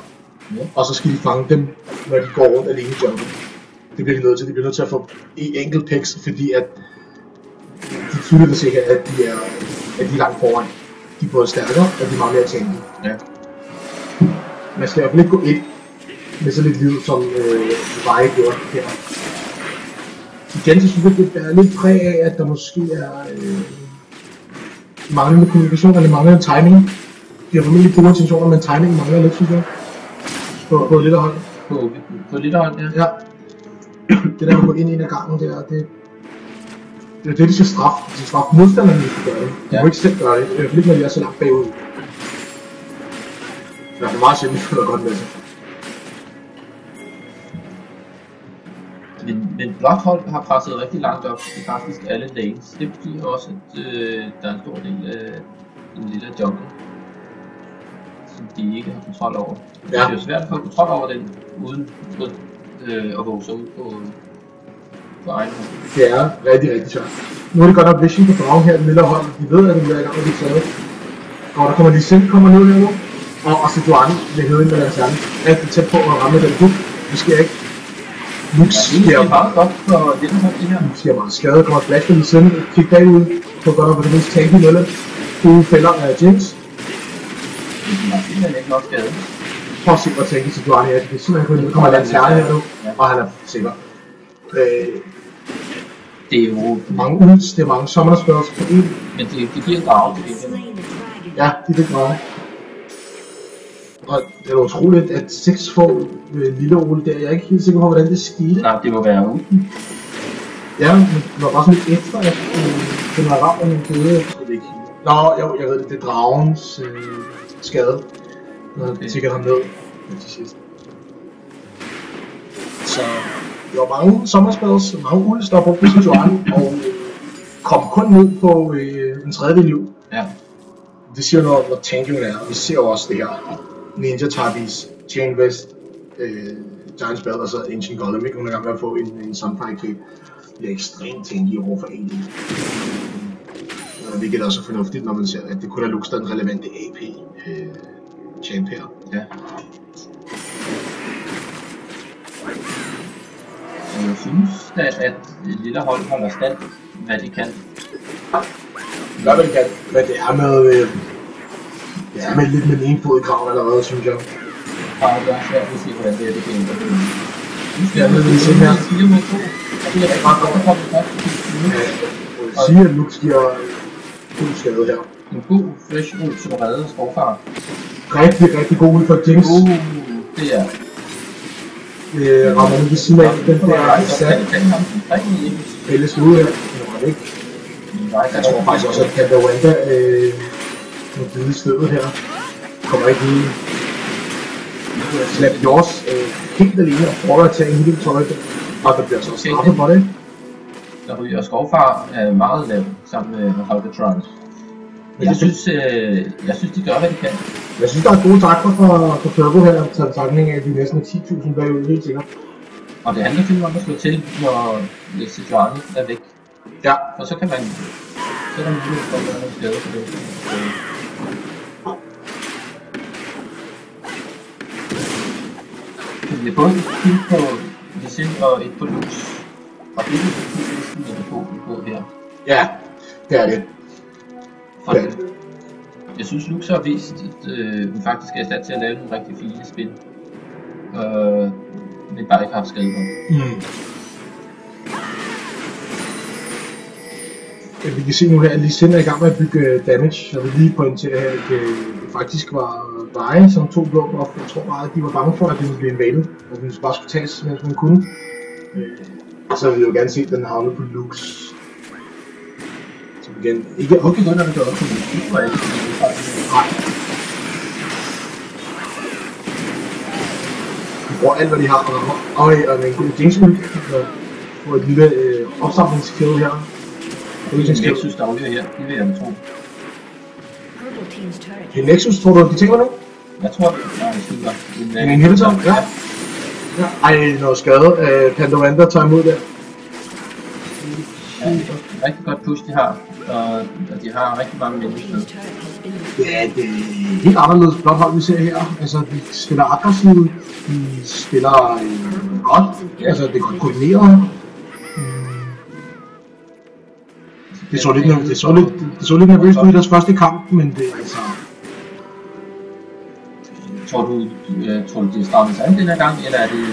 og så skal de fange dem, når de går rundt alene i jungle. Det bliver de nødt til. De bliver nødt til at få i enkelt picks, fordi at de tydeligt at se, at de er langt foran. De er både stærkere, og de er meget mere tænkelige. Ja. Man skal i hvert fald ikke gå ind med så lidt liv, som Veje gjorde her. Igen, så synes jeg, det er lidt præg af, at der måske er manglende kommunikation eller manglende timing. De har formentlig gode intentioner, men timingen mangler lidt, synes jeg. På lidt hold. På lidt hold, ja. Ja. Det der med at gå ind i en af gangen, det er det, de skal straffe. De skal straffe modstanderne, de skal gøre det. De må ikke selv gøre det. I hvert fald ikke, når de er så langt bagud. Det er meget sjældent, at godt med sig. Men blot hold har presset rigtig langt op i faktisk alle lanes. Det betyder også, at der er en stor del af en lille jungle, som de ikke har kontrol over. Ja. Det er jo svært at få kontrol over den, uden at våge ud på egen hånd. Det er rigtig, rigtig svært. Nu er det godt nok vision på dragen her, den lille hold. De ved, at den er i gang med at blive taget. Og der kommer lige Sin kommer ned her nu. Og Sejuani vil hæve ind med deres hjerne. Rigtig tæt på at ramme den hook. Det sker ikke. Lux sker meget godt for det her. Lux sker meget skade. Kommer flash for lige Sin. Kig bagud. På godt nok på det mest tanky mølle. Gode fælder af Jinx. Det er ikke nok skade. Prøv at se, hvor tanky Sejuani er. Det er simpelthen kun kommer deres hjerne her nu. Og han er sikker. Det er jo mange ults, det er mange sommerspørgs på en. Men det giver en drage til det. Ja, det er meget. Og det er utroligt, at 6 får lille Ole der. Jeg er ikke helt sikker på, hvordan det skete. Nej, det må være uden. Ja, men det var bare sådan lidt ekstra, at den var ramt, og den døde. Nå, jeg ved det. Det er dragens skade. Når det sikkert ham ned til sidst. Så der var mange sommerspils, mange ulds, der var brugt på Sejuani, og kom kun ned på en tredjedel liv. Ja. Det siger noget om, hvor tankingen er, og vi ser også det her. Ninja Tabis, Chain West, Giant Spell og så Ancient Golem, ikke? Hun er gang med at få en Sunfire Cape. Det er ekstremt tanky over for AD. Hvilket også er fornuftigt, når man ser, at det kun er Lux, der er den relevante AP-champ her. Ja. Jeg synes da, at lille hold holder stand, hvad de kan. Gør hvad de kan, men det er med lidt med den ene fod i kraven allerede, synes jeg. Ja, det er svært at sige, hvordan det er, det kan ændre. Jeg ved det sådan her. Det er rigtig meget godt at komme fast. Jeg vil sige, at Lux giver god skade her. En god fresh ult, som redder skovfar. Rigtig god ud for Jinx. Det er. Rammer nu ved siden af den der sat. Fælles ude her. Jeg tror faktisk også, at Pandawanda må bide stødet her. Kommer ikke lige. Slap Jaws helt alene og prøver at tage en lille tøj, og der bliver så straffet for det. Der ryger skovfar meget lavt sammen med Holgatron. Jeg synes, de gør, hvad de kan. Jeg synes, der er gode takter for Turbo her, taget betragtning af, at de næsten er 10.000 bagud, helt sikkert. Og det handler simpelthen om at slå til, når Sejuani er væk. Ja. Og så kan man... Så er der mulighed for at gøre noget skade på det. Vi har både et kill på Lissin og et på Lux. Og det er næsten et på her. Ja, det er det. Jeg synes, Lux har vist, at hun faktisk er i stand til at lave nogle rigtig fine spil. Men bare ikke haft skade på. Vi kan se nu her, at Lissin er i gang med at bygge damage. Jeg vil lige pointere her, at det faktisk var Veje, som tog blå buff. Jeg tror bare, at de var bange for, at det ville blive invaded, og den bare skulle tages, mens man kunne. Så vil jeg jo gerne se, at den havne på Lux. Så igen, ikke okay, når det går op på Lux. Nej. De bruger alt, hvad de har, og en god Jinx-ult, og et lille opsamlingskill her. Nexus, der ryger her, det vil jeg tro. Det er Nexus, tror du, de tænker nu? Jeg tror, det er en inhibitor, ja. Ej, noget skade. Pandoranda tager imod der. Ja, det er et rigtig godt push, de har. Og de har rigtig mange mennesker. Ja, det er helt anderledes blot hold, vi ser her. Altså, de spiller aggressivt, de spiller godt. Altså, det er koordineret. Det så lidt nervøst ud i deres første kamp, men det er altså... Tror du, det er strammet sig den her gang, eller er det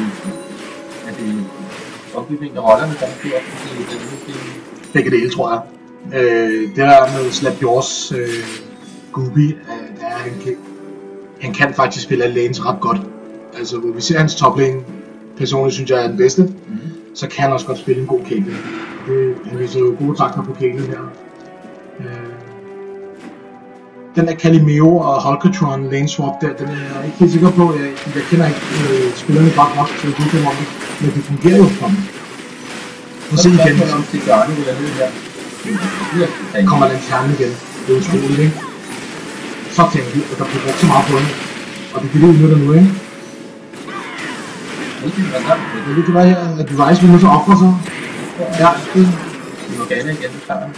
opbygningen af rollerne, der har gjort det? Begge dele, tror jeg. Det der med Slap Jaws Gooby, han kan faktisk spille alle lanes ret godt. Altså, hvor vi ser hans toplane, personligt synes jeg er den bedste, så kan han også godt spille en god Caitlyn. Han viser jo gode takter på Caitlyn her. Den der Calimeo og Holgatron lane swap der, den er jeg ikke helt sikker på. Jeg kender ikke spillerne godt nok til at bruge dem om det, men det fungerer jo for mig. Nu se igen. Kommer lanterne igen. Det er utroligt, ikke? Så tænker vi, at der bliver brugt så meget på den. Og det bliver udnytter nu, ikke? Det kan være her, at Device vil nødt til at ofre sig. Ja, det er Morgana igen, det klarer.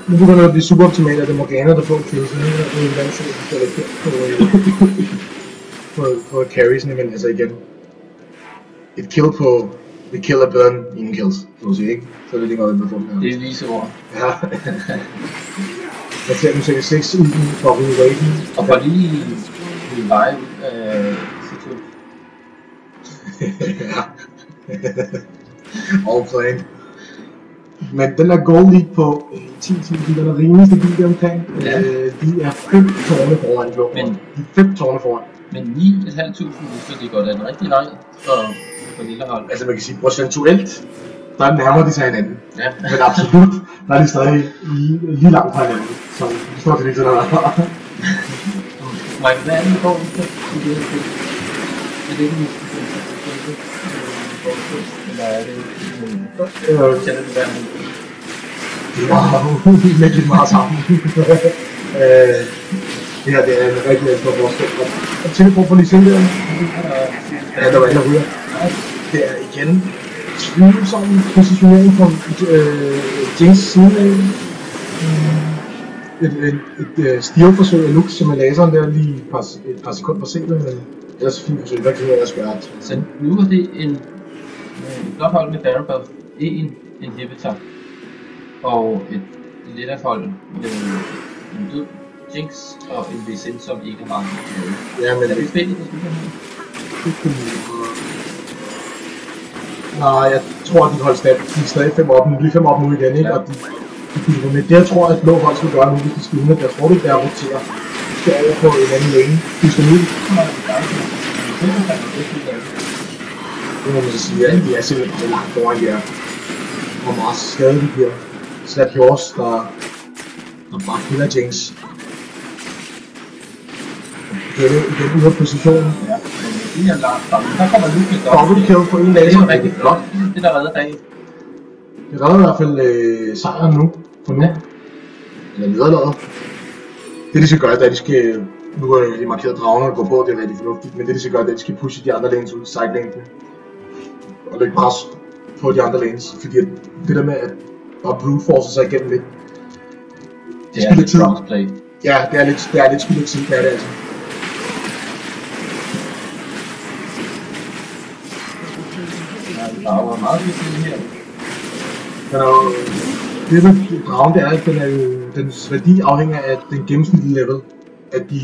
Nu begynder det at blive super optimalt, at det er Morgana, der får kills. Nu er det en vandsæt, der er på carriesne, men altså igen. Et kill på... The kill er bedre end ingen kills, så at sige, ikke? Så er det lige meget, hvad man får. Det er vise ord. Ja. Jeg ser dem sikkert 6 uden for at ride raten. Og for lige min vej ud af Citrus. Ja. All playing. Men den der goal lead på 10.000, den er rimelig stabil omkring. Ja. De er 5 tårne foran blå. Men de er 5 tårne foran. Men 9.500, så det går da en rigtig vej for lille hold. Altså man kan sige, procentuelt, der nærmer de sig hinanden. Ja. Men absolut, der er de stadig lige langt fra hinanden. Så det står til det, der er. Mike, hvad er det, der går i det? Er det ikke eller er det kender du hvad? Wow, vi lægger lidt meget sammen. Det her det er en rigtig stor forskel. Og tilbrug for lige selv der. Ja, der var en der ryger. Det er igen tvivlsom positionering fra Jinx side. Et stivforsøg af Lux, som er laseren der lige et par sekunder for sent, men ellers fint forsøg, hvad kan jeg gøre? Så nu er det en blot hold med Barrel Buff, en inhibitor og et lettere hold med en død Jinx og en Lissin, som ikke har mange med. Ja, men er det spændende, at du kan Nej, jeg tror, at de holder stadig 5 op nu. De er 5 op nu igen, ikke? Ja. Og men det jeg tror, at blå hold skal gøre nu, hvis de skal udnytte. Jeg tror, det er at rotere. De skal over på en anden lane. De skal ud. Det må man så sige, at de er simpelthen langt foran jer. Hvor meget skade de giver. Slap Jaws, der bare killer Jinx. Igen ud af positionen. Ja. Det er langt frem. Der kommer Luke med Double kill på en laser. Det er rigtig flot. Det der redder dagen. Det redder i hvert fald sejren nu. For nu. Ja. Eller nederlaget. Det de skal gøre, er at de skal... Nu er de markeret dragerne og gå på, det er rigtig fornuftigt. Men det de skal gøre, er at de skal pushe de andre lanes ud i sidelanene. Og lægge pres på de andre lanes. Fordi det der med at bare brute force sig igennem lidt. Det er lidt crossplay. Ja, det er lidt spild af tid, det er det altså. Der er meget vigtigt her. Men det med dragen, det er, at dens værdi afhænger af den gennemsnitlige level af de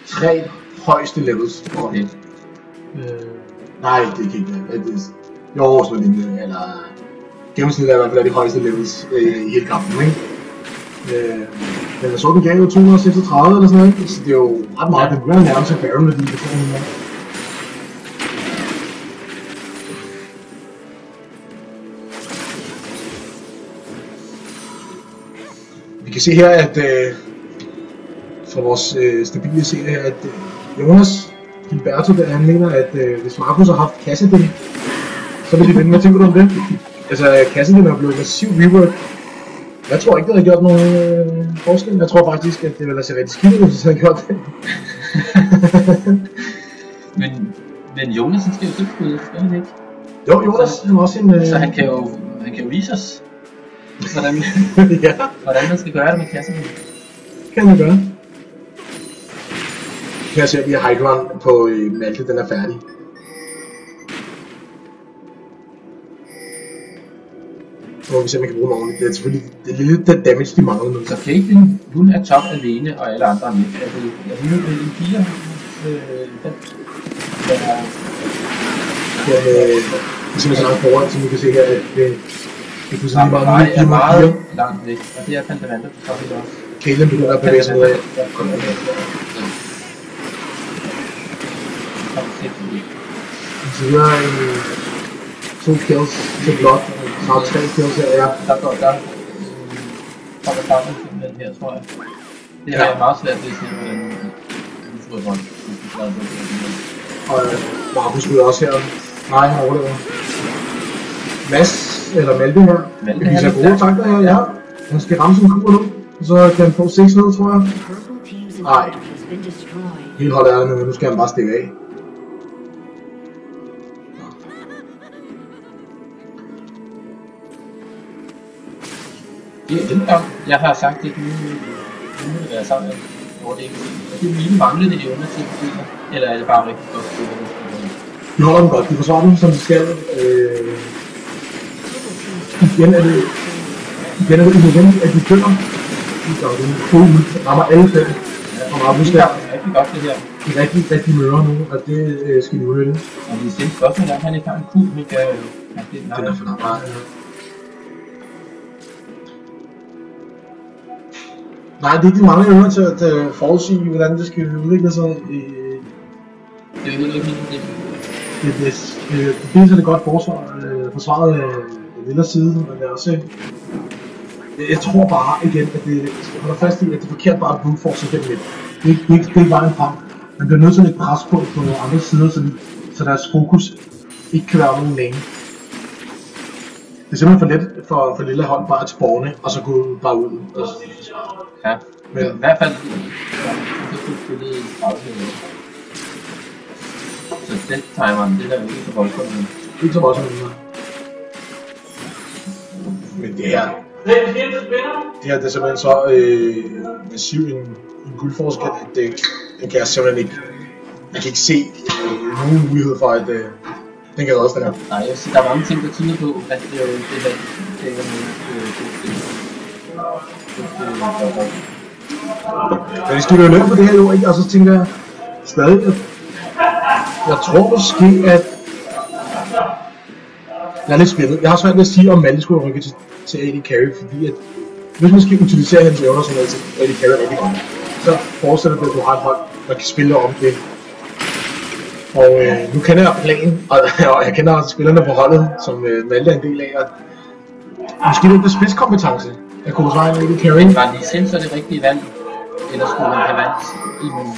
3 højeste levels. Okay. Nej, det kan ikke være. Jo, sådan lignende, eller gennemsnitligt er i hvert fald af de højeste levels i hele kampen, ikke? Men jeg så den gav jo 236 eller sådan noget, så det er jo ret meget. Det bliver nærmest en Baron værdi på 200. Vi kan se her, at fra vores stabile serie her, at Jonas Gilberto, han mener, at hvis Markus har haft Kassadin, så vil de vinde. Hvad tænker du om det? Altså, Kassadin er blevet massiv rework. Jeg tror ikke, det har gjort nogen forskel. Jeg tror faktisk, at det ville have set rigtig skidt ud, hvis han havde gjort det. men Jonas skal jo tilskud, skal han ikke? Jo, Jonas er også en... Så han kan jo vise os, hvordan man skal gøre det med kassen. Kan man gøre. Her ser vi Hydron på Malte, den er færdig. Så må vi se, om vi kan bruge den ordentligt. Det er selvfølgelig det lille damage, de mangler nu. Så Caitlyn, hun er top alene, og alle andre er med. Er hun med en 4? Det er simpelthen så langt foran, som vi kan se her, at det kunne sådan lige er meget langt væk, og det er Pantavanda på top også. Caitlyn begynder at bevæge sig ud af. Så vi har 2 kills til blot, så 3 kills her, ja. Der kommer sammen simpelthen her, tror jeg. Det er meget svært ved at se, hvordan du får et hånd. Og Markus ryger også her. Nej, han overlever. Mads, eller Malte her. Det viser gode takter her, ja. Han skal ramme sin kur nu, og så kan han få 6 ned, tror jeg. Nej. Helt holdet er det nu, men nu skal han bare stikke af. Det er den gang, jeg har sagt det nu vil være sammen med Nordic. Det er mine manglende evner til problemer, eller er det bare rigtig godt? De holder den godt, de forsvarer den som de skal. Igen er det nødvendigt, at de dør. De rammer alle 5. Og Markus der. Det er rigtig godt det her. De er rigtig møre nu, og det skal vi udvælge. Og vi stiller spørgsmål om, han ikke har en kugle, vi kan... Den er for meget. Nej, det er ikke de mange evner til at forudsige, hvordan det skal udvikle sig. Det er jo ikke min idé. Det er det godt forsvaret af lille side, men det er også... Jeg tror bare igen, at det holder fast i, at det er forkert bare at brute force gennem lidt. Det er ikke vejen frem. Man bliver nødt til at lægge pres på nogle andre sider, så deres fokus ikke kan være om nogen længe. Det er simpelthen for let for lille hold bare at spawne, og så gå bare ud. Ja, men i hvert fald så skulle spillet 30 minutter. Så set-timeren, det der er jo ikke så voldsomt. Ikke så voldsomt. Men det her... Det her det er simpelthen så massiv en guldforskel, at den kan jeg simpelthen ikke... Jeg kan ikke se nogen mulighed for, at den kan reddes den her. Nej, jeg siger, der er mange ting, der tyder på, at det her det er Men vi skal jo løbe på det her jo, ikke? Og så tænker jeg stadig, at jeg tror måske, at jeg er lidt spillet. Jeg har svært ved at sige, om Malte skulle rykke til AD Carry, fordi at hvis man skal utilisere hans evner som til AD Carry rigtig godt, så fortsætter det, at du har et hold, der kan spille om det. Og nu kender jeg planen, og jeg kender også spillerne på holdet, som Malte er en del af, og måske det er spidskompetence. Jeg kunne svare en AD Carry. Var licens så det rigtige valg? Eller skulle man have valgt i en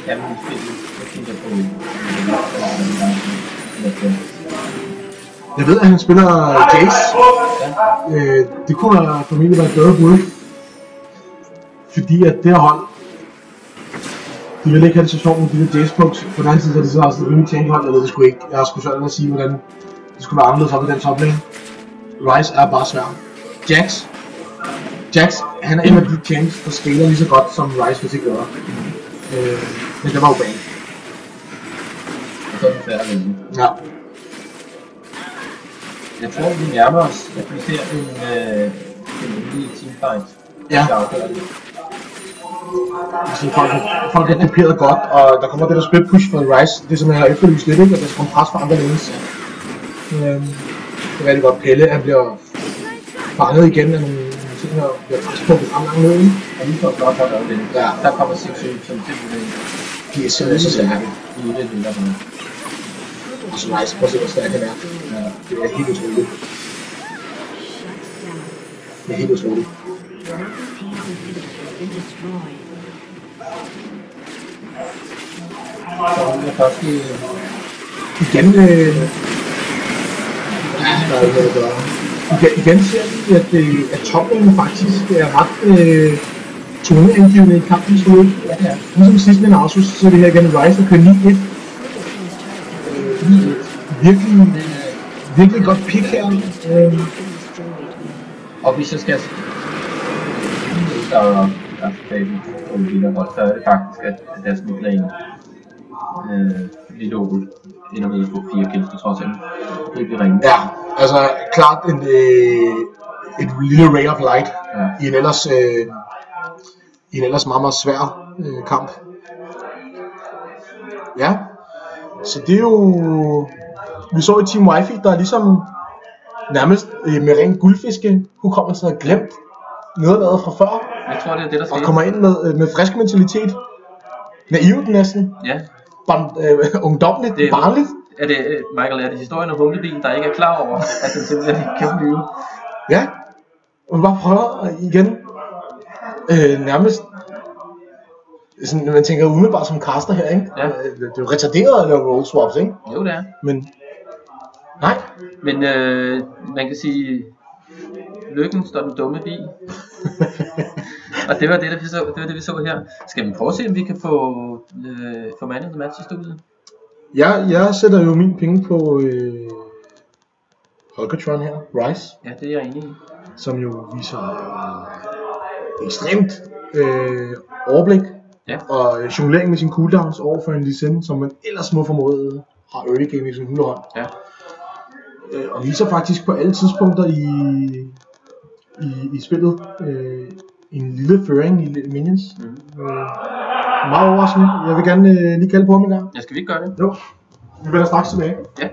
Jamen, jeg kigger på... Jeg ved, at han spiller Jace. Ja. Det kunne formentlig være et bedre bud. Fordi at det her hold, de vil ikke have det så sjovt med de der Jace-pugs. På den anden side er det så også et rimelig tænkehold, jeg ved det sgu ikke. Jeg har sgu svært at sige, hvordan det skulle være anderledes op i den toplane. Ryze er bare svær. Jax, han er en af de champs, der skaler lige så godt som Ryze hvis ikke gør. Men det var jo bag. Så er det færdigt. Ja. Jeg tror, vi nærmer os, at vi ser en mulig teamfight. Ja. Folk er grupperet godt, og der kommer det der split push fra Ryze. Det som jeg har efterlyst lidt, ikke? At der skal komme pres fra andre lanes. Det er rigtig godt. Pelle, han bliver fanget igen af nogle ting her, bliver presset på ved fremgang ned. Og lige for at godt have været det. Ja. Der kommer 6 ud, som simpelthen... De er simpelthen så stærke. De er lidt mindre på. Og så Ryze, prøv at se hvor stærk han er. Ja, det er helt utroligt. Det er helt utroligt. Så er det første... Igen, der er ikke noget at gøre. Igen ser vi, at toplanen faktisk er ret toneangivende i kampens hoved. Ja. Ligesom sidst med Narsus, så er det her igen Ryze, der kører 9-1. Virkelig godt pick her. Og hvis jeg skal... Der er baby på lille hold, så er det faktisk, at deres midlane Lille Ol ender med at få 4 kills, det trods alt. Det bliver ringe. Ja, altså klart en lille ray of light i en ellers meget, meget svær kamp. Ja, så det er jo... Vi så i Team Wi-Fi, der er ligesom nærmest med ren guldfiske hukommelse havde glemt nederlaget fra før. Jeg tror, det er det, der sker. Og kommer ind med frisk mentalitet. Naivt næsten. Ja. Ungdomligt, barnligt. Er det, Michael, er det historien om Humlebilen, der ikke er klar over, at den simpelthen ikke kan flyve? Ja. Og vi bare prøver igen. Nærmest sådan, man tænker umiddelbart som caster her, ikke? Ja. Det er jo retarderet at lave roll swaps, ikke? Jo, det er. Men nej. Men man kan sige, lykken står den dumme bil. Og det var det, vi så her. Skal vi prøve at se, om vi kan få man in the match i studiet? Ja, jeg sætter jo mine penge på Holgertron her, Ryze. Ja, det er jeg enig i. Som jo viser ekstremt overblik. Ja. Og jonglering med sine cooldowns over for en Lee Sin, som man ellers må formode har early game i sin hulehånd. Ja. Og viser faktisk på alle tidspunkter i spillet en lille føring i minions. Meget overraskende. Jeg vil gerne lige kalde på ham en gang. Ja, skal vi ikke gøre det? Jo. Vi vender straks tilbage. Ja.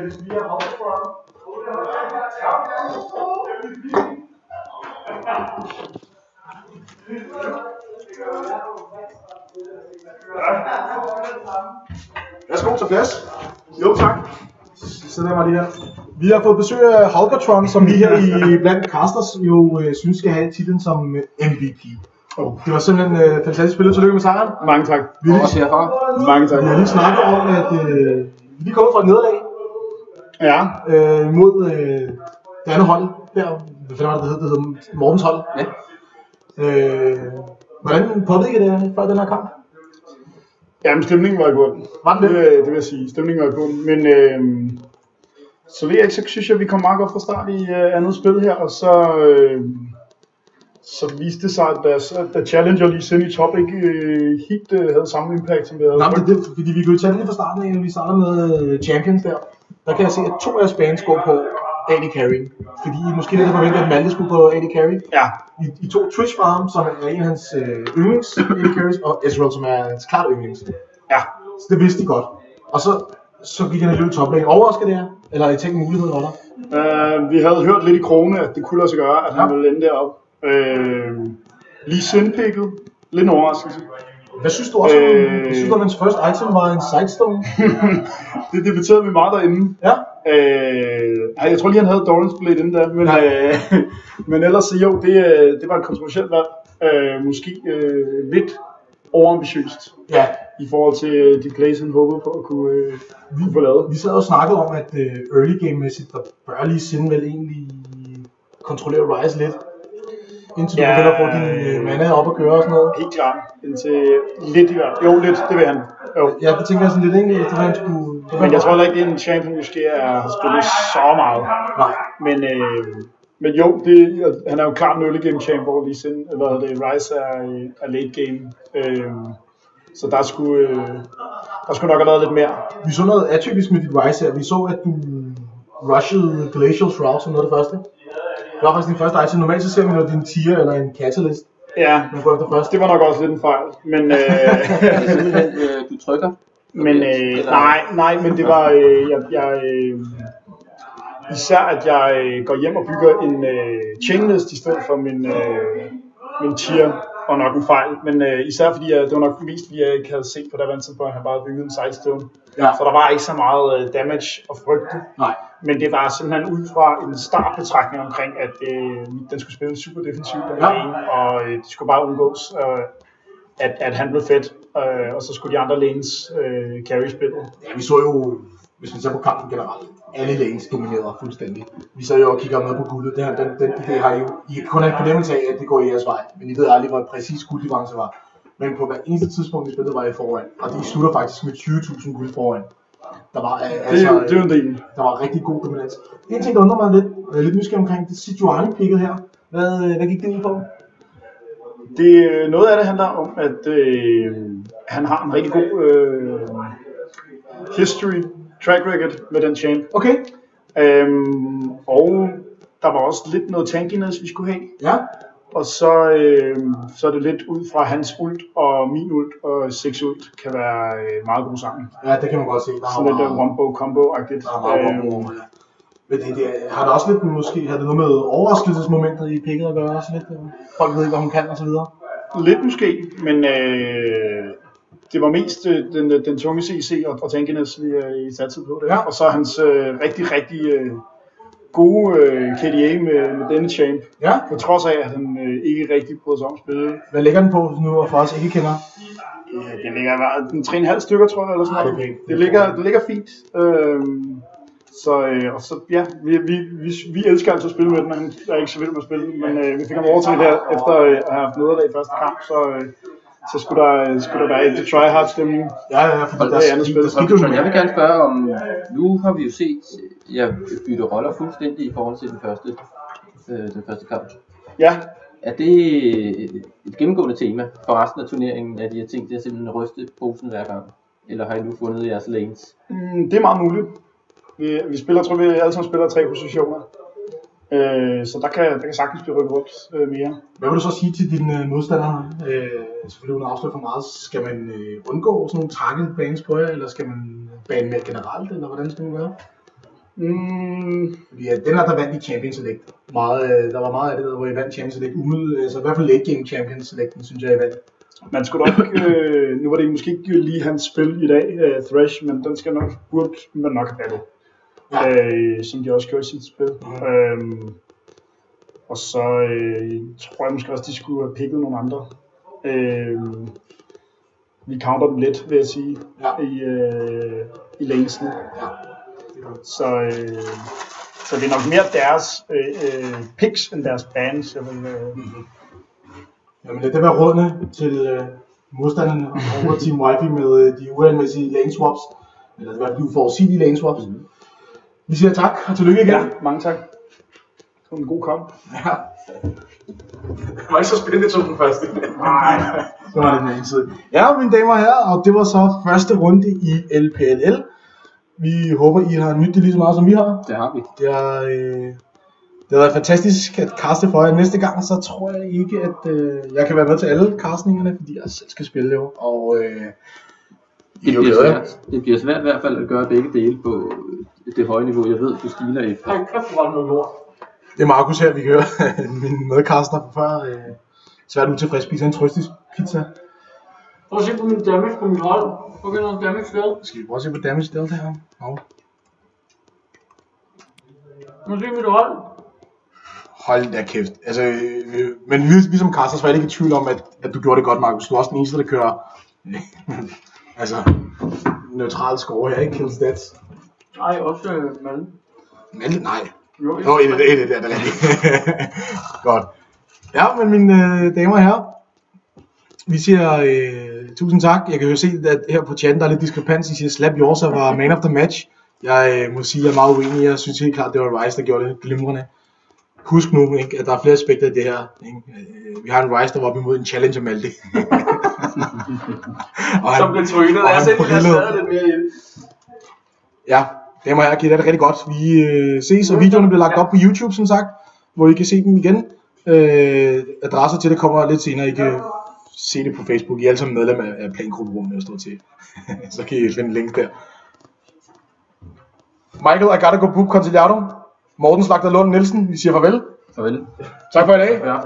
Vi skal lige have Holgertron. Værsgo til plads. Jo tak. Så der var det her. Vi har fået besøg af Holgertron, som vi her i blandt casters jo synes skal have titlen som MVP. Det var simpelthen fantastisk spillet. Tillykke med sejren. Mange tak. Også herfra. Mange tak. Vi har lige snakket om, at vi er kommet fra et nederlag. Ja. Mod det andet hold der. Hvad fanden var det hed? Mortens hold. Ja. Hvordan påvirkede det før den her kamp? Jamen, stemningen var i bund. Var den det? Det vil jeg sige. Stemningen var i bund. Men så ved jeg ikke, så synes jeg, at vi kom meget godt fra start i andet spil her. Og så viste det sig, at Challenger lige siden i top ikke helt havde samme impact, som vi havde. Nej, det er fordi vi kunne tage det fra starten af, når vi starter med Champions der. Der kan jeg se, at 2 af spans går på AD Carry. Fordi måske lidt forventet, at Malte skulle på AD Carry. Ja. I to Twitch fra ham, som er en af hans yndlings AD Carries, og Ezreal, som er hans klart yndlings. Ja. Så det vidste de godt. Og så gik han i løbet toplane. Overrasker det her? Eller har I tænkt muligheden under? Vi havde hørt lidt i krogene, at det kunne lade sig gøre, at han ville ende deroppe. Lige sindpikket. Lidt en overraskelse. Hvad synes du også jeg synes, at hans første item var en sidestone? Det debatterede vi meget derinde. Ja. jeg tror lige, han havde Doran's Blade inden da, men ellers så jo, det var et kontroversielt valg. Måske lidt overambitiøst i forhold til de plays, han håbede på at kunne få lavet. Vi sad og snakkede om, at early game-mæssigt, der bør lige sinde vel egentlig kontrollere Ryze lidt. Indtil du begynder at få din mana op og køre og sådan noget. Helt klart. Indtil lidt i hvert fald. Jo, lidt, det vil han. Jo. Ja, det tænker jeg sådan lidt egentlig, efter han skulle... Men jeg tror heller ikke, det er en champion, måske har spillet så meget. Nej. Men jo, han er jo klart en early game champ, hvor lige siden, Ryze er late game. Så der skulle nok have lavet lidt mere. Vi så noget atypisk med dit Ryze her. Vi så, at du rushede Glacial Shroud som noget af det første. Det var faktisk din første item. Normalt så ser vi noget din tier eller en catalyst. Ja, det var nok også lidt en fejl. Men du trykker? Men nej, men det var især at jeg går hjem og bygger en chainlist i stedet for min tier, og nok en fejl. Men især fordi det var nok mest fordi jeg ikke havde set på det tidspunkt, at han bare byggede en sidestone. Ja. Så der var ikke så meget damage at frygte. Nej. Men det var simpelthen ud fra en startbetragtning omkring, at den skulle spille super defensivt og det skulle bare undgås, at han blev fedt. Og så skulle de andre lanes carry spillet. Ja, vi så jo, hvis man ser på kampen generelt, alle lanes dominerede fuldstændig. Vi sad jo og kigger med på guldet. Den idé har I kun en fornemmelse af, at det går i jeres vej. Men I ved aldrig, hvor præcis gulddifference var. Men på hver eneste tidspunkt, vi spillede, var I foran. Og det slutter faktisk med 20.000 guld foran. Der var, der var rigtig god dominans. En ting, der undrer mig lidt nysgerrig omkring, det Sejuani-picket her. Hvad gik det ud på? Noget af det handler om, at han har en rigtig god track record med den champ. Okay. Og der var også lidt noget tankiness, vi skulle have. Ja. Og så er det lidt ud fra hans ult og min ult og 6 ult kan være meget gode sammen. Ja, det kan man godt se. Sådan lidt wombo-combo-agtigt. Men har det også lidt måske, har det noget med overraskelsesmomenter i picket at gøre også lidt? Folk ved ikke, hvad hun kan og så videre. Lidt måske, men det var mest den tunge CC og tankiness, vi satte på det. Ja. Og så hans rigtig gode KDA med denne champ. Ja. På trods af, at han ikke rigtig prøvede sig om at spille. Hvad ligger den på nu, og for os ikke kender? Den ligger 3,5 stykker, tror jeg, eller sådan noget. Det ligger fint. Så ja, vi elsker altså at spille med den, og han er ikke så vild med at spille den, men vi fik ham over til det her, efter at have haft nederlag i første kamp, så skulle der være ikke try-hard stemning. Ja, fordi der er andet spil. Jeg vil gerne spørge om, nu har vi jo set jer bytte roller fuldstændig i forhold til den første kamp. Ja. Er det et gennemgående tema for resten af turneringen, at I har tænkt jer simpelthen at ryste posen hver gang? Eller har I nu fundet jeres lanes? Det er meget muligt. Vi spiller, tror vi alle sammen spiller 3 positioner. Så der kan sagtens blive rykket rundt mere. Hvad vil du så sige til dine modstandere? Selvfølgelig uden at afsløre for meget. Skal man undgå sådan nogle target banes på jer, eller skal man bane mere generelt, eller hvordan skal man gøre? Fordi den der vandt i Champions Select. Der var meget af det, hvor I vandt Champions Select. Altså i hvert fald late game Champions Selecten, synes jeg I vandt. Man skulle nok, nu var det måske ikke lige hans spil i dag, Thresh, men den burde man nok have battet. Som de også gjorde i sit spil. Og så tror jeg måske også, de skulle have picket nogle andre. Vi counter dem lidt, vil jeg sige, i lanesene. Ja. Så det er nok mere deres picks end deres bans. Jamen lad det være rådene til modstanderne over Team Wi-Fi med de uregelmæssige lane swaps. Eller det var de uforudsigelige lane swaps. Vi siger tak og tillykke igen. Ja, mange tak. Det var en god kamp. Ja. Det var ikke så spændende som den første. Nej, det var det den ene side. Ja, mine damer og herrer, og det var så første runde i LPLL. Vi håber, I har nydt det lige så meget, som vi har. Det har vi. Det har været fantastisk at kaste for jer. Næste gang, så tror jeg ikke, at jeg kan være med til alle castningerne, fordi jeg selv skal spille jo. Og det bliver svært i hvert fald at gøre begge dele på det høje niveau. Jeg ved, du stiler i. Det er Markus her, vi hører min medcaster fra før. Svært utilfreds spiser en trøstisk pizza. Prøv at se på min damage på mit hold. Okay, noget damage der. Skal vi prøve at se på damage der her? Måske mit hold. Hold da kæft. Altså, men vi som Carstens var ikke i tvivl om, at du gjorde det godt, Markus. Du er også den eneste, der kører altså neutral score her, ikke? Kill stats. Nej, også Malte. Malte? Nej. Jo, Nå, det er det rigtigt. Godt. Ja, men mine damer og herrer, vi siger tusind tak. Jeg kan jo se, at her på chatten der er lidt diskrepans. I siger, Slap Jorsa var man of the match. Jeg må sige, at jeg er meget uenig. Jeg synes helt klart, det var Rice, der gjorde det glimrende. Husk nu, ikke, at der er flere aspekter i det her. Ikke? Vi har en Rice, der var op imod en Challenger Malte. Som blev trynet. Jeg selv lige har lidt mere i det. Ja, damer og herrer, giver det rigtig godt. Vi ses, og videoerne bliver lagt op på YouTube, som sagt, hvor I kan se dem igen. Adresser til det kommer lidt senere. I kan se det på Facebook. I er alle sammen medlem af plangrupperummet, der står til. Så kan I finde link der. Michael, I gotta go poop conciliatum. Morten Slagter Lund Nielsen, vi siger farvel. Farvel. Tak for i dag. Ja.